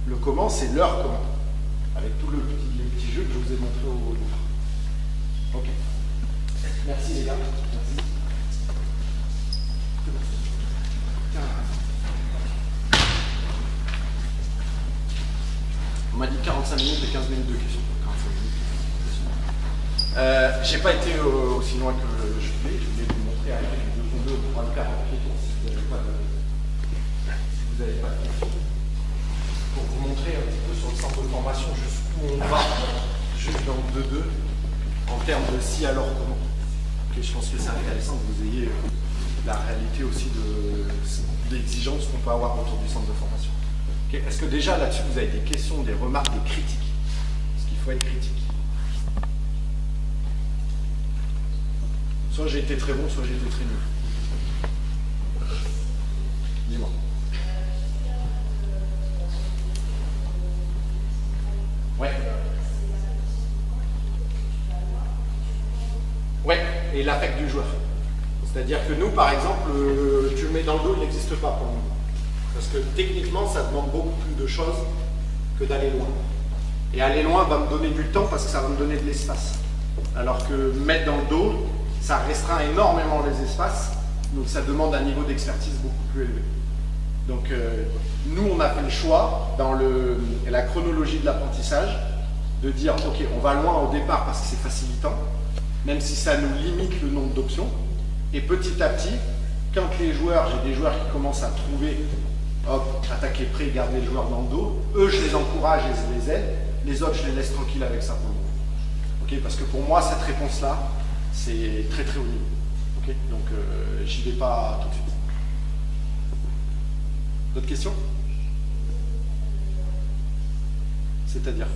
Le comment, c'est leur comment. Avec tout les petits jeux que je vous ai montrés au départ. Ok. Merci les gars. Merci. On m'a dit 45 minutes et 15 minutes de questions. 45 minutes. J'ai pas été aussi loin que je voulais. Je voulais vous montrer avec les 2 ou 3 quarts en piéton si vous n'avez pas de questions. Pour vous montrer un petit peu sur le centre de formation jusqu'où on va, juste dans le 2-2, en termes de si alors comment. Okay, je pense que c'est intéressant que vous ayez la réalité aussi de l'exigence qu'on peut avoir autour du centre de formation. Okay, est-ce que déjà là-dessus vous avez des questions, des remarques, des critiques? Parce qu'il faut être critique. Soit j'ai été très bon, soit j'ai été très nul. Dis-moi. Ouais. Ouais, et l'affect du joueur. C'est-à-dire que nous, par exemple, tu le mets dans le dos, il n'existe pas pour nous. Parce que techniquement, ça demande beaucoup plus de choses que d'aller loin. Et aller loin va me donner du temps parce que ça va me donner de l'espace. Alors que mettre dans le dos, ça restreint énormément les espaces. Donc ça demande un niveau d'expertise beaucoup plus élevé. Donc nous, on a fait le choix dans la chronologie de l'apprentissage de dire, ok, on va loin au départ parce que c'est facilitant, même si ça nous limite le nombre d'options. Et petit à petit, quand les joueurs, j'ai des joueurs qui commencent à trouver, hop, attaquer près, garder le joueur dans le dos, eux, je les encourage et je les aide. Les autres, je les laisse tranquilles avec ça pour le moment. Okay, parce que pour moi, cette réponse-là, c'est très très haut niveau. Okay, donc, j'y vais pas tout de suite. D'autres questions? C'est-à-dire?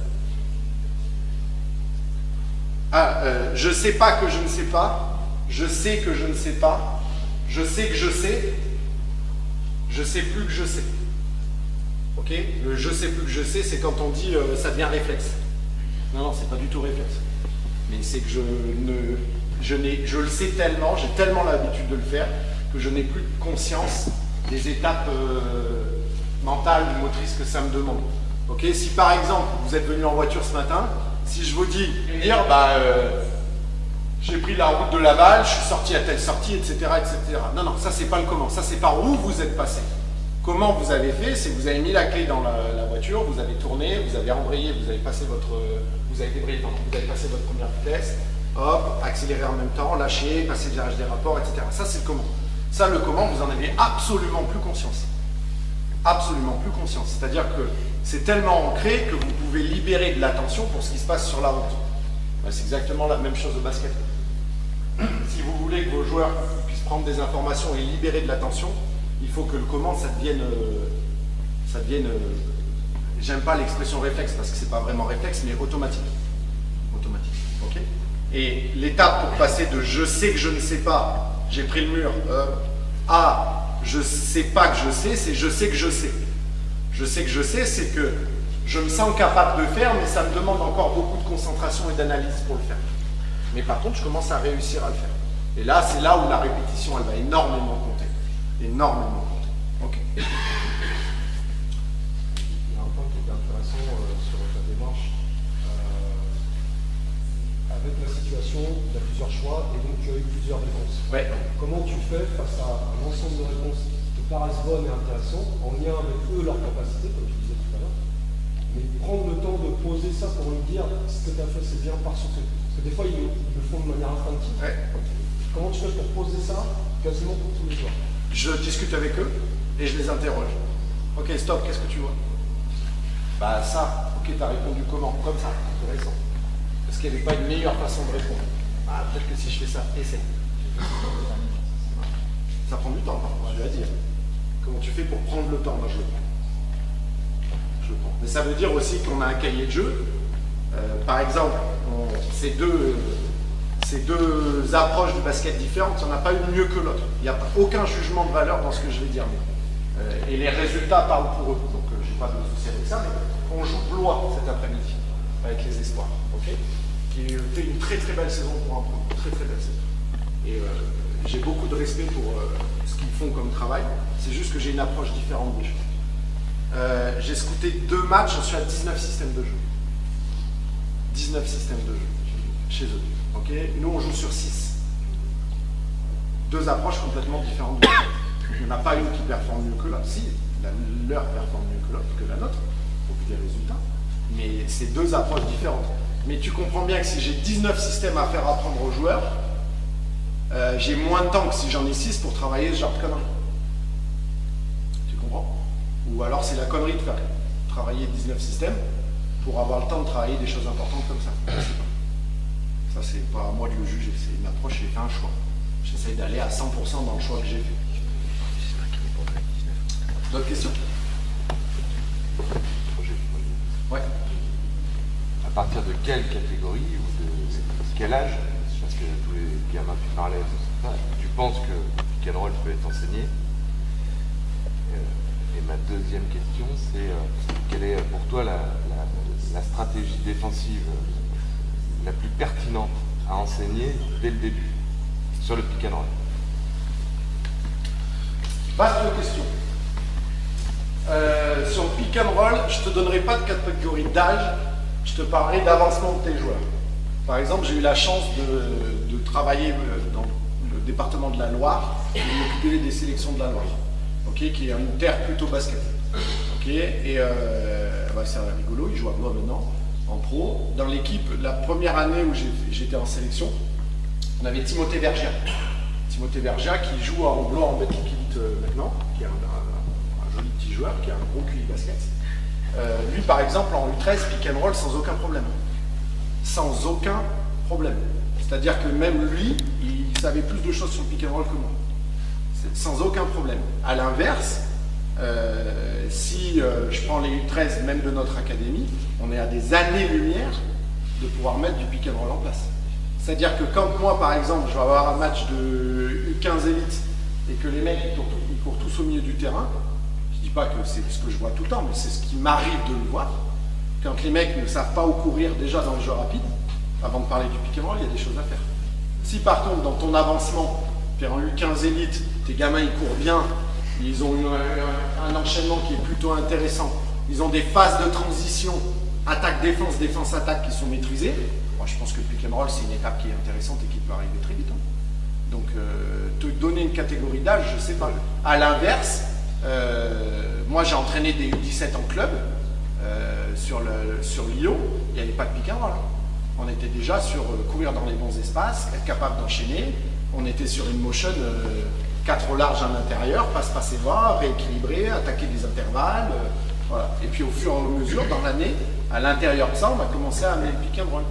Je sais pas que je ne sais pas. Je sais que je ne sais pas. Je sais que je sais. Je sais plus que je sais. Ok? Le je sais plus que je sais, c'est quand on dit ça devient réflexe. Non, c'est pas du tout réflexe. Mais c'est que je le sais tellement, j'ai tellement l'habitude de le faire que je n'ai plus conscience des étapes mentales ou motrices que ça me demande. Ok? Si par exemple vous êtes venu en voiture ce matin, si je vous dis j'ai pris la route de Laval, je suis sorti à telle sortie, etc., etc. Non, ça c'est pas le comment, ça c'est par où vous êtes passé. Comment vous avez fait, c'est que vous avez mis la clé dans la voiture, vous avez tourné, vous avez embrayé, vous avez passé vous avez débrayé, vous avez passé votre première vitesse, hop, accéléré en même temps, lâché, passé le virage des rapports, etc. Ça c'est le comment. Ça le comment, vous en avez absolument plus conscience. Absolument plus conscience. C'est-à-dire que c'est tellement ancré que vous pouvez libérer de l'attention pour ce qui se passe sur la route. C'est exactement la même chose au basket. Si vous voulez que vos joueurs puissent prendre des informations et libérer de l'attention, il faut que le comment, ça devienne j'aime pas l'expression réflexe parce que c'est pas vraiment réflexe, mais automatique. Automatique, ok? Et l'étape pour passer de je sais que je ne sais pas, j'ai pris le mur, à je sais pas que je sais, c'est je sais que je sais. Je sais que je sais, c'est que je me sens capable de faire, mais ça me demande encore beaucoup de concentration et d'analyse pour le faire. Mais par contre, je commence à réussir à le faire. Et là, c'est là où la répétition, elle va énormément compter. Énormément compter. Ok. Il y a un point qui est intéressant sur ta démarche. Avec la situation, il y a plusieurs choix et donc tu as eu plusieurs réponses. Ouais. Comment tu fais face à un ensemble de réponses qui te paraissent bonnes et intéressantes, en lien avec eux, leurs capacités, comme tu disais tout à l'heure, mais prendre le temps de poser ça pour me dire ce que tu as fait c'est bien parce que des fois ils le font de manière instinctive. Ouais. Comment tu fais pour poser ça quasiment pour tous les joueurs? Je discute avec eux et je les interroge. Ok, stop, qu'est-ce que tu vois? Bah ça, ok, t'as répondu comment? Comme ça, intéressant. Est-ce qu'il n'y avait pas une meilleure façon de répondre? Ah, peut-être que si je fais ça, essaie. Ça prend du temps, je vais dire. Comment tu fais pour prendre le temps? Moi, je le prends. Je le prends. Mais ça veut dire aussi qu'on a un cahier de jeu. Par exemple, ces deux approches du basket différentes, il n'y en a pas une mieux que l'autre. Il n'y a aucun jugement de valeur dans ce que je vais dire. Et les résultats parlent pour eux. Donc, je n'ai pas de souci avec ça, mais on joue Blois cet après-midi avec les espoirs. Okay, qui fait une très très belle saison pour un pro. Très très belle saison. Et j'ai beaucoup de respect pour ce qu'ils font comme travail. C'est juste que j'ai une approche différente des choses. J'ai scouté 2 matchs, je suis à 19 systèmes de jeu. 19 systèmes de jeu chez eux. Okay, nous, on joue sur 6. 2 approches complètement différentes. Il n'y en a pas une qui performe mieux que l'autre. Si, leur performe mieux que l'autre, que la nôtre, au vu des résultats. Mais c'est 2 approches différentes. Mais tu comprends bien que si j'ai 19 systèmes à faire apprendre aux joueurs, j'ai moins de temps que si j'en ai 6 pour travailler ce genre de conneries. Tu comprends? Ou alors c'est la connerie de faire travailler 19 systèmes pour avoir le temps de travailler des choses importantes comme ça. Ça, c'est pas à moi de le juger, c'est une approche, j'ai fait un choix. J'essaye d'aller à 100% dans le choix que j'ai fait. D'autres questions? Ouais. À partir de quelle catégorie ou de quel âge? Parce que tous les gamins tu parlais, tu penses que le pick and roll peut être enseigné? Et ma deuxième question, c'est quelle est pour toi la stratégie défensive la plus pertinente à enseigner dès le début sur le pick and roll? Vaste question. Sur le pick and roll, je ne te donnerai pas de catégorie d'âge, je te parlerai d'avancement de tes joueurs. Par exemple, j'ai eu la chance de travailler dans le département de la Loire et de m'occuper des sélections de la Loire, qui est une terre plutôt basket. Et c'est rigolo, il joue à Blois maintenant, en pro. Dans l'équipe, la première année où j'étais en sélection, on avait Timothée Vergia. Timothée Vergia qui joue en Blois en Betclic Elite maintenant, qui est un joli petit joueur, qui a un gros QI basket. Lui, par exemple, en U13, pick and roll sans aucun problème. Sans aucun problème. C'est-à-dire que même lui, il savait plus de choses sur le pick and roll que moi. Sans aucun problème. À l'inverse, si je prends les U13, même de notre académie, on est à des années-lumière de pouvoir mettre du pick and roll en place. C'est-à-dire que quand moi, par exemple, je vais avoir un match de U15 élite et que les mecs ils courent tous au milieu du terrain, je ne dis pas que c'est ce que je vois tout le temps, mais c'est ce qui m'arrive de le voir. Quand les mecs ne savent pas où courir déjà dans le jeu rapide, avant de parler du pick and roll, il y a des choses à faire. Si par contre, dans ton avancement, tu es en U15 élite, tes gamins ils courent bien, ils ont un enchaînement qui est plutôt intéressant, ils ont des phases de transition, attaque-défense, défense-attaque qui sont maîtrisées, moi je pense que le pick and roll c'est une étape qui est intéressante et qui peut arriver très vite. Donc te donner une catégorie d'âge, je ne sais pas. À l'inverse, moi j'ai entraîné des U17 en club, sur Lyon, il n'y avait pas de pick and roll. On était déjà sur courir dans les bons espaces, être capable d'enchaîner. On était sur une motion 4 au large à l'intérieur, passer voir, rééquilibrer, attaquer des intervalles. Voilà. Et puis au fur et à mesure, dans l'année, à l'intérieur de ça, on a commencé à amener le pick and roll.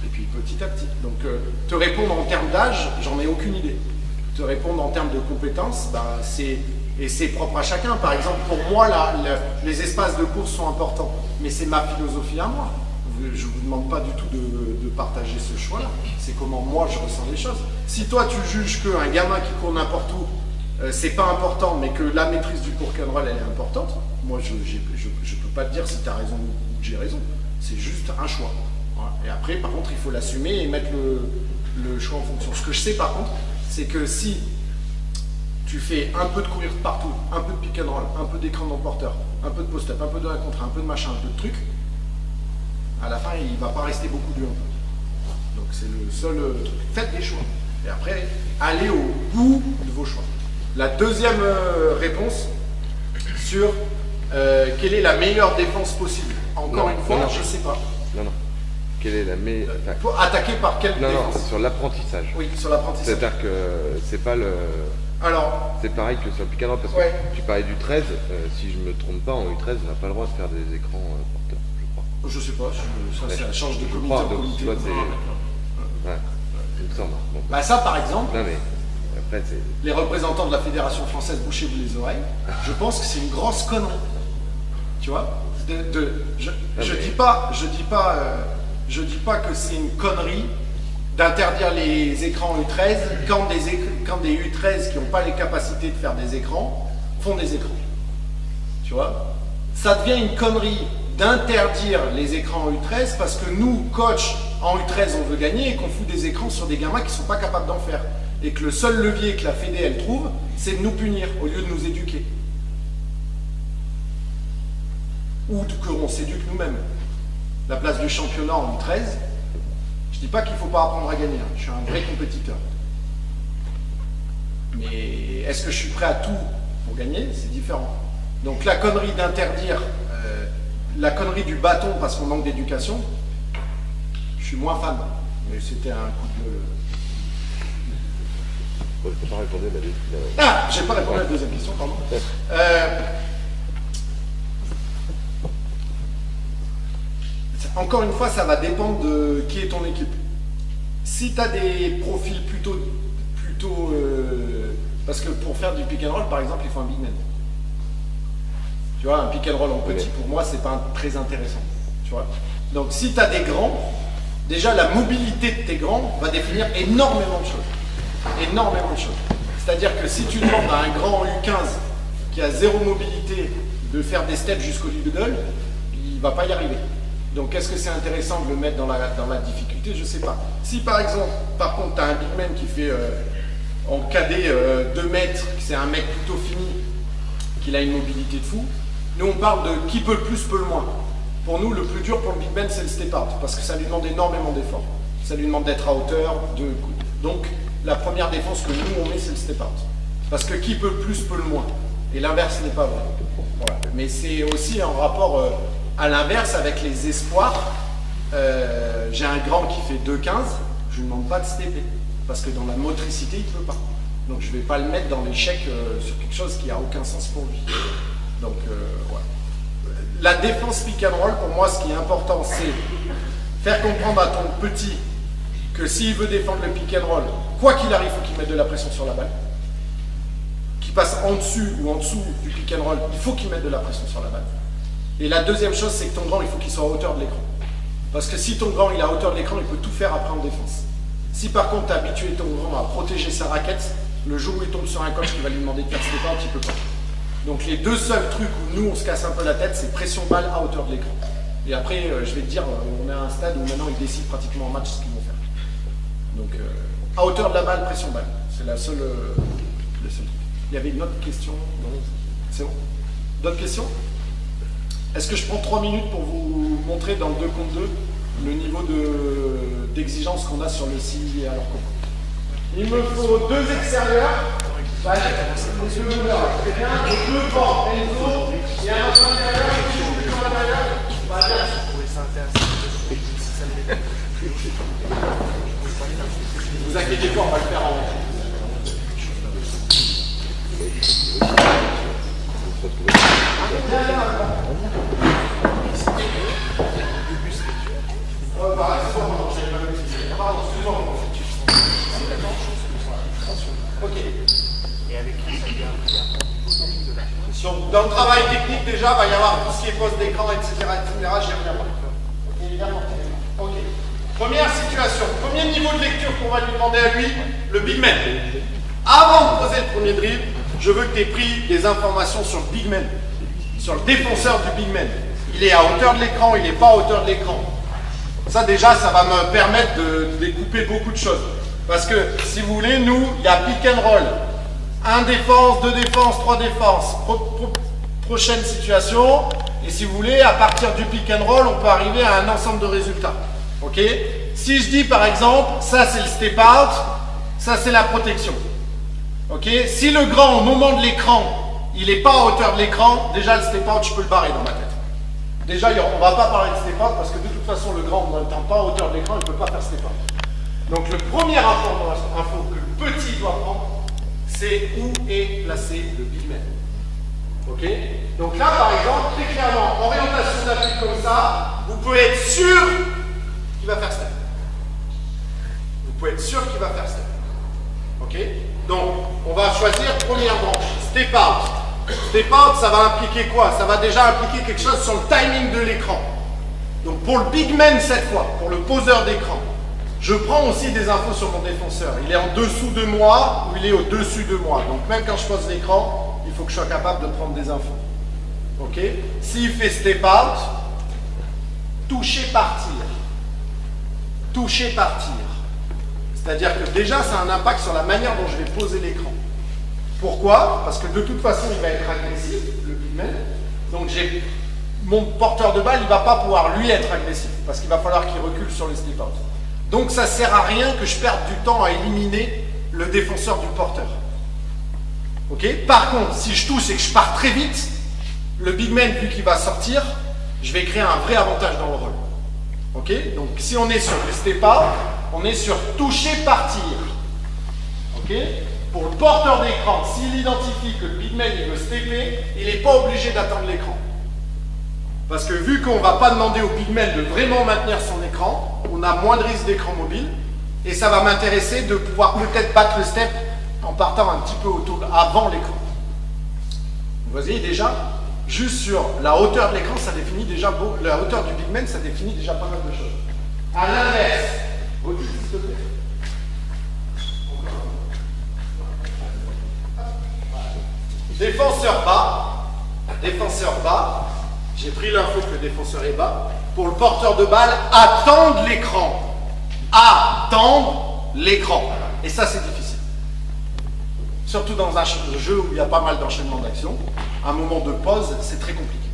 Et puis petit à petit. Donc te répondre en termes d'âge, j'en ai aucune idée. Te répondre en termes de compétences, c'est propre à chacun. Par exemple, pour moi, les espaces de course sont importants. Mais c'est ma philosophie à moi. Je ne vous demande pas du tout de partager ce choix-là. C'est comment moi je ressens les choses. Si toi tu juges qu'un gamin qui court n'importe où, c'est pas important, mais que la maîtrise du pick and roll elle est importante, moi je ne peux pas te dire si tu as raison ou que j'ai raison. C'est juste un choix. Voilà. Et après, par contre, il faut l'assumer et mettre le choix en fonction. Ce que je sais par contre, c'est que si tu fais un peu de courir de partout, un peu de pick and roll, un peu d'écran d'emporteur, un peu de post-up, un peu de 1 contre 1, un peu de machin, un peu de truc, à la fin, il ne va pas rester beaucoup de 1. Donc c'est le seul... Faites des choix. Et après, allez au bout de vos choix. La deuxième réponse sur quelle est la meilleure défense possible. Encore une fois, je ne sais pas. Non. Quelle est la meilleure... Faut attaquer par quelle défense? Non, sur l'apprentissage. Oui, sur l'apprentissage. C'est-à-dire que c'est pas le... Alors... C'est pareil que sur le pick and roll, parce que tu parlais du 13, si je ne me trompe pas, en U13, on n'a pas le droit de faire des écrans porteurs. Je sais pas, ça change de comité en comité. Ouais, il me semble. Bon. Bah ça par exemple, non, mais après, les représentants de la Fédération française, bouchez-vous les oreilles, je pense que c'est une grosse connerie. Tu vois, je dis pas que c'est une connerie d'interdire les écrans U13 quand des U13 qui n'ont pas les capacités de faire des écrans font des écrans. Tu vois, ça devient une connerie d'interdire les écrans en U13 parce que nous, coach, en U13, on veut gagner et qu'on fout des écrans sur des gamins qui ne sont pas capables d'en faire. Et que le seul levier que la Fédé, elle trouve, c'est de nous punir au lieu de nous éduquer. Ou qu'on s'éduque nous-mêmes. La place du championnat en U13, je ne dis pas qu'il ne faut pas apprendre à gagner, je suis un vrai compétiteur. Mais est-ce que je suis prêt à tout pour gagner? C'est différent. Donc la connerie d'interdire la connerie du bâton parce qu'on manque d'éducation, je suis moins fan. Mais c'était un coup de gueule. Je n'ai pas répondu à la deuxième. Ah, j'ai pas répondu à la deuxième question, pardon. Encore une fois, ça va dépendre de qui est ton équipe. Si tu as des profils plutôt parce que pour faire du pick and roll, par exemple, il faut un big man. Tu vois, un pick and roll en petit, pour moi, c'est pas très intéressant. Tu vois. Donc, si tu as des grands, déjà, la mobilité de tes grands va définir énormément de choses. Énormément de choses. C'est-à-dire que si tu demandes à un grand U15 qui a zéro mobilité de faire des steps jusqu'au middle, il ne va pas y arriver. Donc est-ce que c'est intéressant de le mettre dans la difficulté? Je ne sais pas. Si par exemple, par contre, tu as un big man qui fait en KD 2 mètres, c'est un mec plutôt fini, qu'il a une mobilité de fou, nous on parle de qui peut le plus, peut le moins. Pour nous, le plus dur pour le big man, c'est le step out, parce que ça lui demande énormément d'efforts. Ça lui demande d'être à hauteur, de coude. Donc la première défense que nous on met, c'est le step out. Parce que qui peut le plus, peut le moins. Et l'inverse n'est pas vrai. Voilà. Mais c'est aussi en rapport à l'inverse avec les espoirs. J'ai un grand qui fait 2,15, je ne lui demande pas de stepper. Parce que dans la motricité, il ne peut pas. Donc je ne vais pas le mettre dans l'échec sur quelque chose qui n'a aucun sens pour lui. Donc voilà. La défense pick and roll, pour moi, ce qui est important, c'est faire comprendre à ton petit que s'il veut défendre le pick and roll, quoi qu'il arrive, il faut qu'il mette de la pression sur la balle. Qu'il passe en dessus ou en dessous du pick and roll, il faut qu'il mette de la pression sur la balle. Et la deuxième chose, c'est que ton grand, il faut qu'il soit à hauteur de l'écran. Parce que si ton grand, il est à hauteur de l'écran, il peut tout faire après en défense. Si par contre, tu as habitué ton grand à protéger sa raquette, le jour où il tombe sur un coach qui va lui demander de faire step out, il ne peut pas. Donc les deux seuls trucs où nous, on se casse un peu la tête, c'est pression balle à hauteur de l'écran. Et après, je vais te dire, on est à un stade où maintenant, ils décident pratiquement en match ce qu'ils vont faire. Donc, à hauteur de la balle, pression balle. C'est le seul truc. Il y avait une autre question? C'est bon? D'autres questions? Est-ce que je prends 3 minutes pour vous montrer dans le 2 contre 2 le niveau d'exigence qu'on a sur le CI à leur compte? Il me faut 2 extérieurs. Les 2 meneurs, très bien. Les 2 ports et les autres. Il y a un autre intérieur, et qui joue plus en intérieur. Ne vous inquiétez pas, on va le faire en. Ok. Donc dans le travail technique déjà, il va y avoir tout ce qui est poste d'écran, etc. J'y reviens. Évidemment. Ok. Première situation, premier niveau de lecture qu'on va lui demander à lui, le big man. Avant de poser le premier drill, je veux que tu aies pris des informations sur le big man, sur le défenseur du big man. Il est à hauteur de l'écran, il n'est pas à hauteur de l'écran. Ça déjà, ça va me permettre de découper beaucoup de choses. Parce que si vous voulez, nous, il y a pick and roll. 1 défense, 2 défenses, 3 défenses. Prochaine situation. Et si vous voulez, à partir du pick and roll, on peut arriver à un ensemble de résultats. Ok? Si je dis par exemple, ça c'est le step out, ça c'est la protection. Ok? Si le grand, au moment de l'écran, il n'est pas à hauteur de l'écran, déjà le step out, je peux le barrer dans ma tête. Déjà, on ne va pas parler de step out parce que de toute façon, le grand, n'étant pas à hauteur de l'écran, il ne peut pas faire step out. Donc, le premier info que le petit doit prendre, c'est où est placé le big man. Ok? Donc là, par exemple, très clairement, orientation d'appui comme ça, vous pouvez être sûr qu'il va faire step. Vous pouvez être sûr qu'il va faire step. Ok? Donc, on va choisir première branche, step out. Step out, ça va impliquer quoi? Ça va déjà impliquer quelque chose sur le timing de l'écran. Donc pour le big man cette fois, pour le poseur d'écran, je prends aussi des infos sur mon défenseur. Il est en dessous de moi ou il est au-dessus de moi. Donc même quand je pose l'écran, il faut que je sois capable de prendre des infos. Ok? S'il fait step out, toucher, partir. Toucher, partir. C'est-à-dire que déjà, ça a un impact sur la manière dont je vais poser l'écran. Pourquoi? Parce que de toute façon, il va être agressif, le big man. Donc mon porteur de balle, il ne va pas pouvoir lui être agressif, parce qu'il va falloir qu'il recule sur les step out. Donc ça ne sert à rien que je perde du temps à éliminer le défenseur du porteur. Ok? Par contre, si je touche et que je pars très vite, le big man, vu qu'il va sortir, je vais créer un vrai avantage dans le rôle. Ok? Donc si on est sur le step out, on est sur toucher, partir. Ok? Pour le porteur d'écran, s'il identifie que le big man il veut stepper, il n'est pas obligé d'attendre l'écran. Parce que vu qu'on ne va pas demander au big man de vraiment maintenir son écran, on a moins de risque d'écran mobile, et ça va m'intéresser de pouvoir peut-être battre le step en partant un petit peu autour, avant l'écran. Vous voyez déjà, juste sur la hauteur de l'écran, ça définit déjà la hauteur du big man, ça définit déjà pas mal de choses. À l'inverse, s'il te plaît. Défenseur bas, j'ai pris l'info que le défenseur est bas. Pour le porteur de balle, attendre l'écran. Attendre l'écran. Et ça, c'est difficile. Surtout dans un jeu où il y a pas mal d'enchaînements d'actions. Un moment de pause, c'est très compliqué.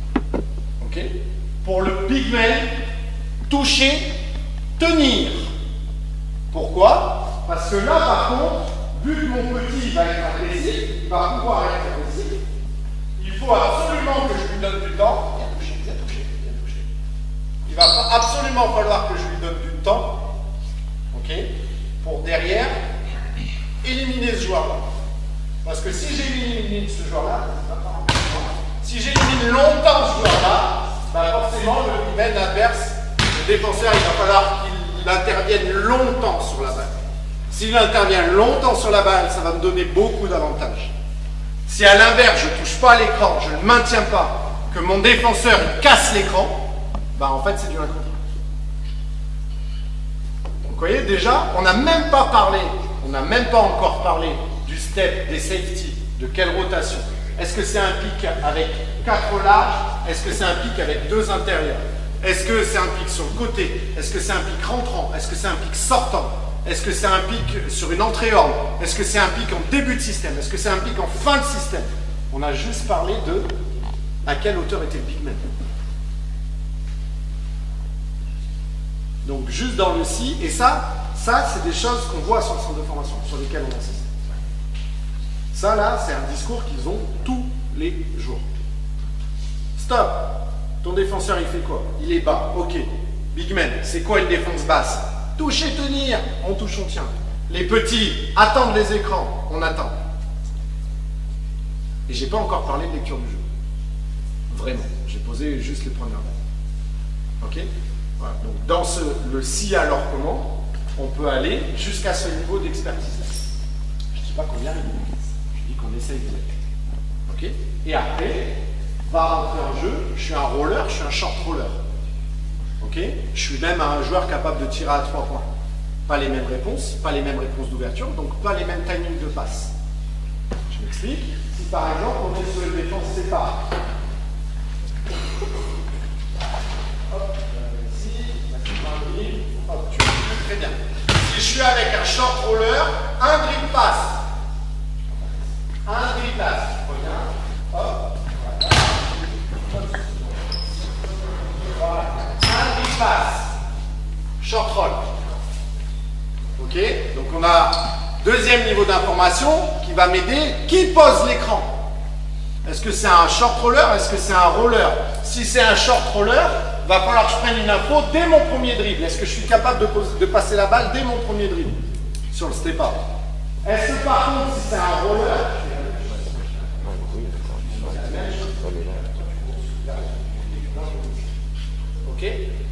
Ok? Pour le big man, toucher, tenir. Pourquoi? Parce que là, par contre, vu que mon petit va être agressif, il va pouvoir être agressif, il faut absolument que je lui donne du temps. Bien touché, bien touché, bien touché. Il va absolument falloir que je lui donne du temps, ok, pour derrière éliminer ce joueur-là. Parce que si j'élimine ce joueur-là, si j'élimine longtemps ce joueur-là, bah forcément le big man adverse, le défenseur, il va falloir qu'il intervienne longtemps sur la balle. S'il intervient longtemps sur la balle, ça va me donner beaucoup d'avantages. Si à l'inverse, je ne touche pas l'écran, je ne le maintiens pas, que mon défenseur il casse l'écran, bah en fait c'est du 1 contre 1. Donc vous voyez déjà, on n'a même pas parlé, on n'a même pas encore parlé du step, des safety, de quelle rotation. Est-ce que c'est un pic avec 4 larges? Est-ce que c'est un pic avec 2 intérieurs? Est-ce que c'est un pic sur le côté? Est-ce que c'est un pic rentrant? Est-ce que c'est un pic sortant? Est-ce que c'est un pic sur une entrée hors? Est-ce que c'est un pic en début de système? Est-ce que c'est un pic en fin de système? On a juste parlé de à quelle hauteur était le big man. Donc juste dans le si, et ça c'est des choses qu'on voit sur le centre de formation, sur lesquelles on insiste. Ça là, c'est un discours qu'ils ont tous les jours. Stop. Ton défenseur il fait quoi? Il est bas, ok. Big man, c'est quoi une défense basse? Toucher, tenir, on touche, on tient. Les petits attendent les écrans, on attend. Et j'ai pas encore parlé de lecture du jeu. Vraiment, j'ai posé juste les premières bases. Ok? Voilà. Donc dans le si alors comment, on peut aller jusqu'à ce niveau d'expertise-là. Je dis pas qu'on y arrive, je dis qu'on essaye de l'être. Ok? Et après, va rentrer en jeu, je suis un roller, je suis un short roller. Ok? Je suis même un joueur capable de tirer à 3 points. Pas les mêmes réponses d'ouverture, donc pas les mêmes timings de passe. Je m'explique. Si par exemple on est sur une défense séparée. Hop, ici, hop, tu vois, très bien. Si je suis avec un short roller, un dribble passe. Un dribble passe. Reviens. Hop. Voilà. Un dribble passe. Short roll. Ok, donc on a deuxième niveau d'information qui va m'aider. Qui pose l'écran? Est-ce que c'est un short roller? Est-ce que c'est un roller? Si c'est un short roller, va falloir que je prenne une info dès mon premier dribble. Est-ce que je suis capable de passer la balle dès mon premier dribble sur le step out? Est-ce que par contre, si c'est un roller, ok,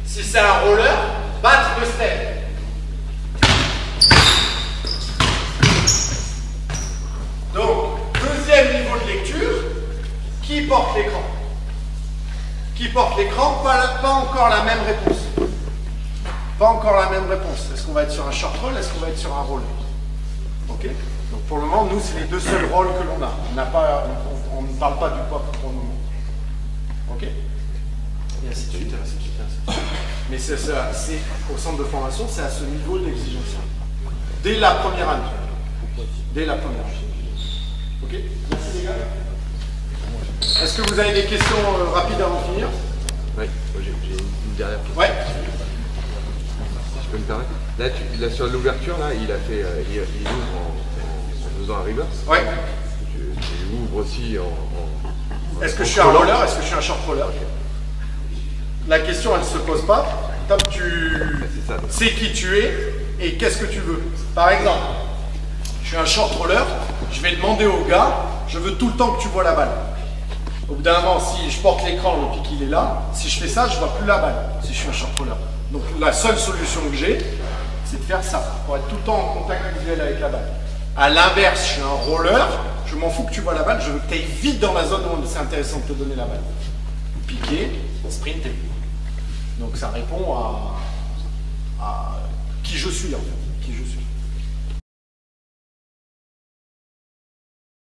si c'est un roller, battre le step. Donc, deuxième niveau de lecture, qui porte l'écran? Qui porte l'écran? Pas encore la même réponse. Pas encore la même réponse. Est-ce qu'on va être sur un short roll? Est-ce qu'on va être sur un roller? Ok? Donc pour le moment, nous, c'est les deux seuls rôles que l'on a. On ne parle pas du pop pour le moment. Ok? Et ainsi de suite, ainsi de suite, ainsi de suite. Mais c'est au centre de formation, c'est à ce niveau d'exigence. Dès la première année. Dès la première année. Ok? Merci les gars. Est-ce que vous avez des questions rapides avant de finir? Oui, j'ai une dernière question. Ouais. Si je peux me permettre. Là sur l'ouverture, là, il ouvre en faisant un reverse. Ouais. Il ouvre aussi en est-ce que je suis un roller? Est-ce que je suis un short roller? La question, elle ne se pose pas. Top, tu sais qui tu es et qu'est-ce que tu veux. Par exemple, je suis un short roller, je vais demander au gars, je veux tout le temps que tu vois la balle. Au bout d'un moment, si je porte l'écran, le pic il est là, si je fais ça, je ne vois plus la balle, si je suis un short roller. Donc la seule solution que j'ai, c'est de faire ça, pour être tout le temps en contact visuel avec la balle. À l'inverse, je suis un roller, je m'en fous que tu vois la balle, je veux que tu ailles vite dans la zone où c'est intéressant de te donner la balle. Piquer, sprinter. Donc ça répond à qui je suis en fait, qui je suis.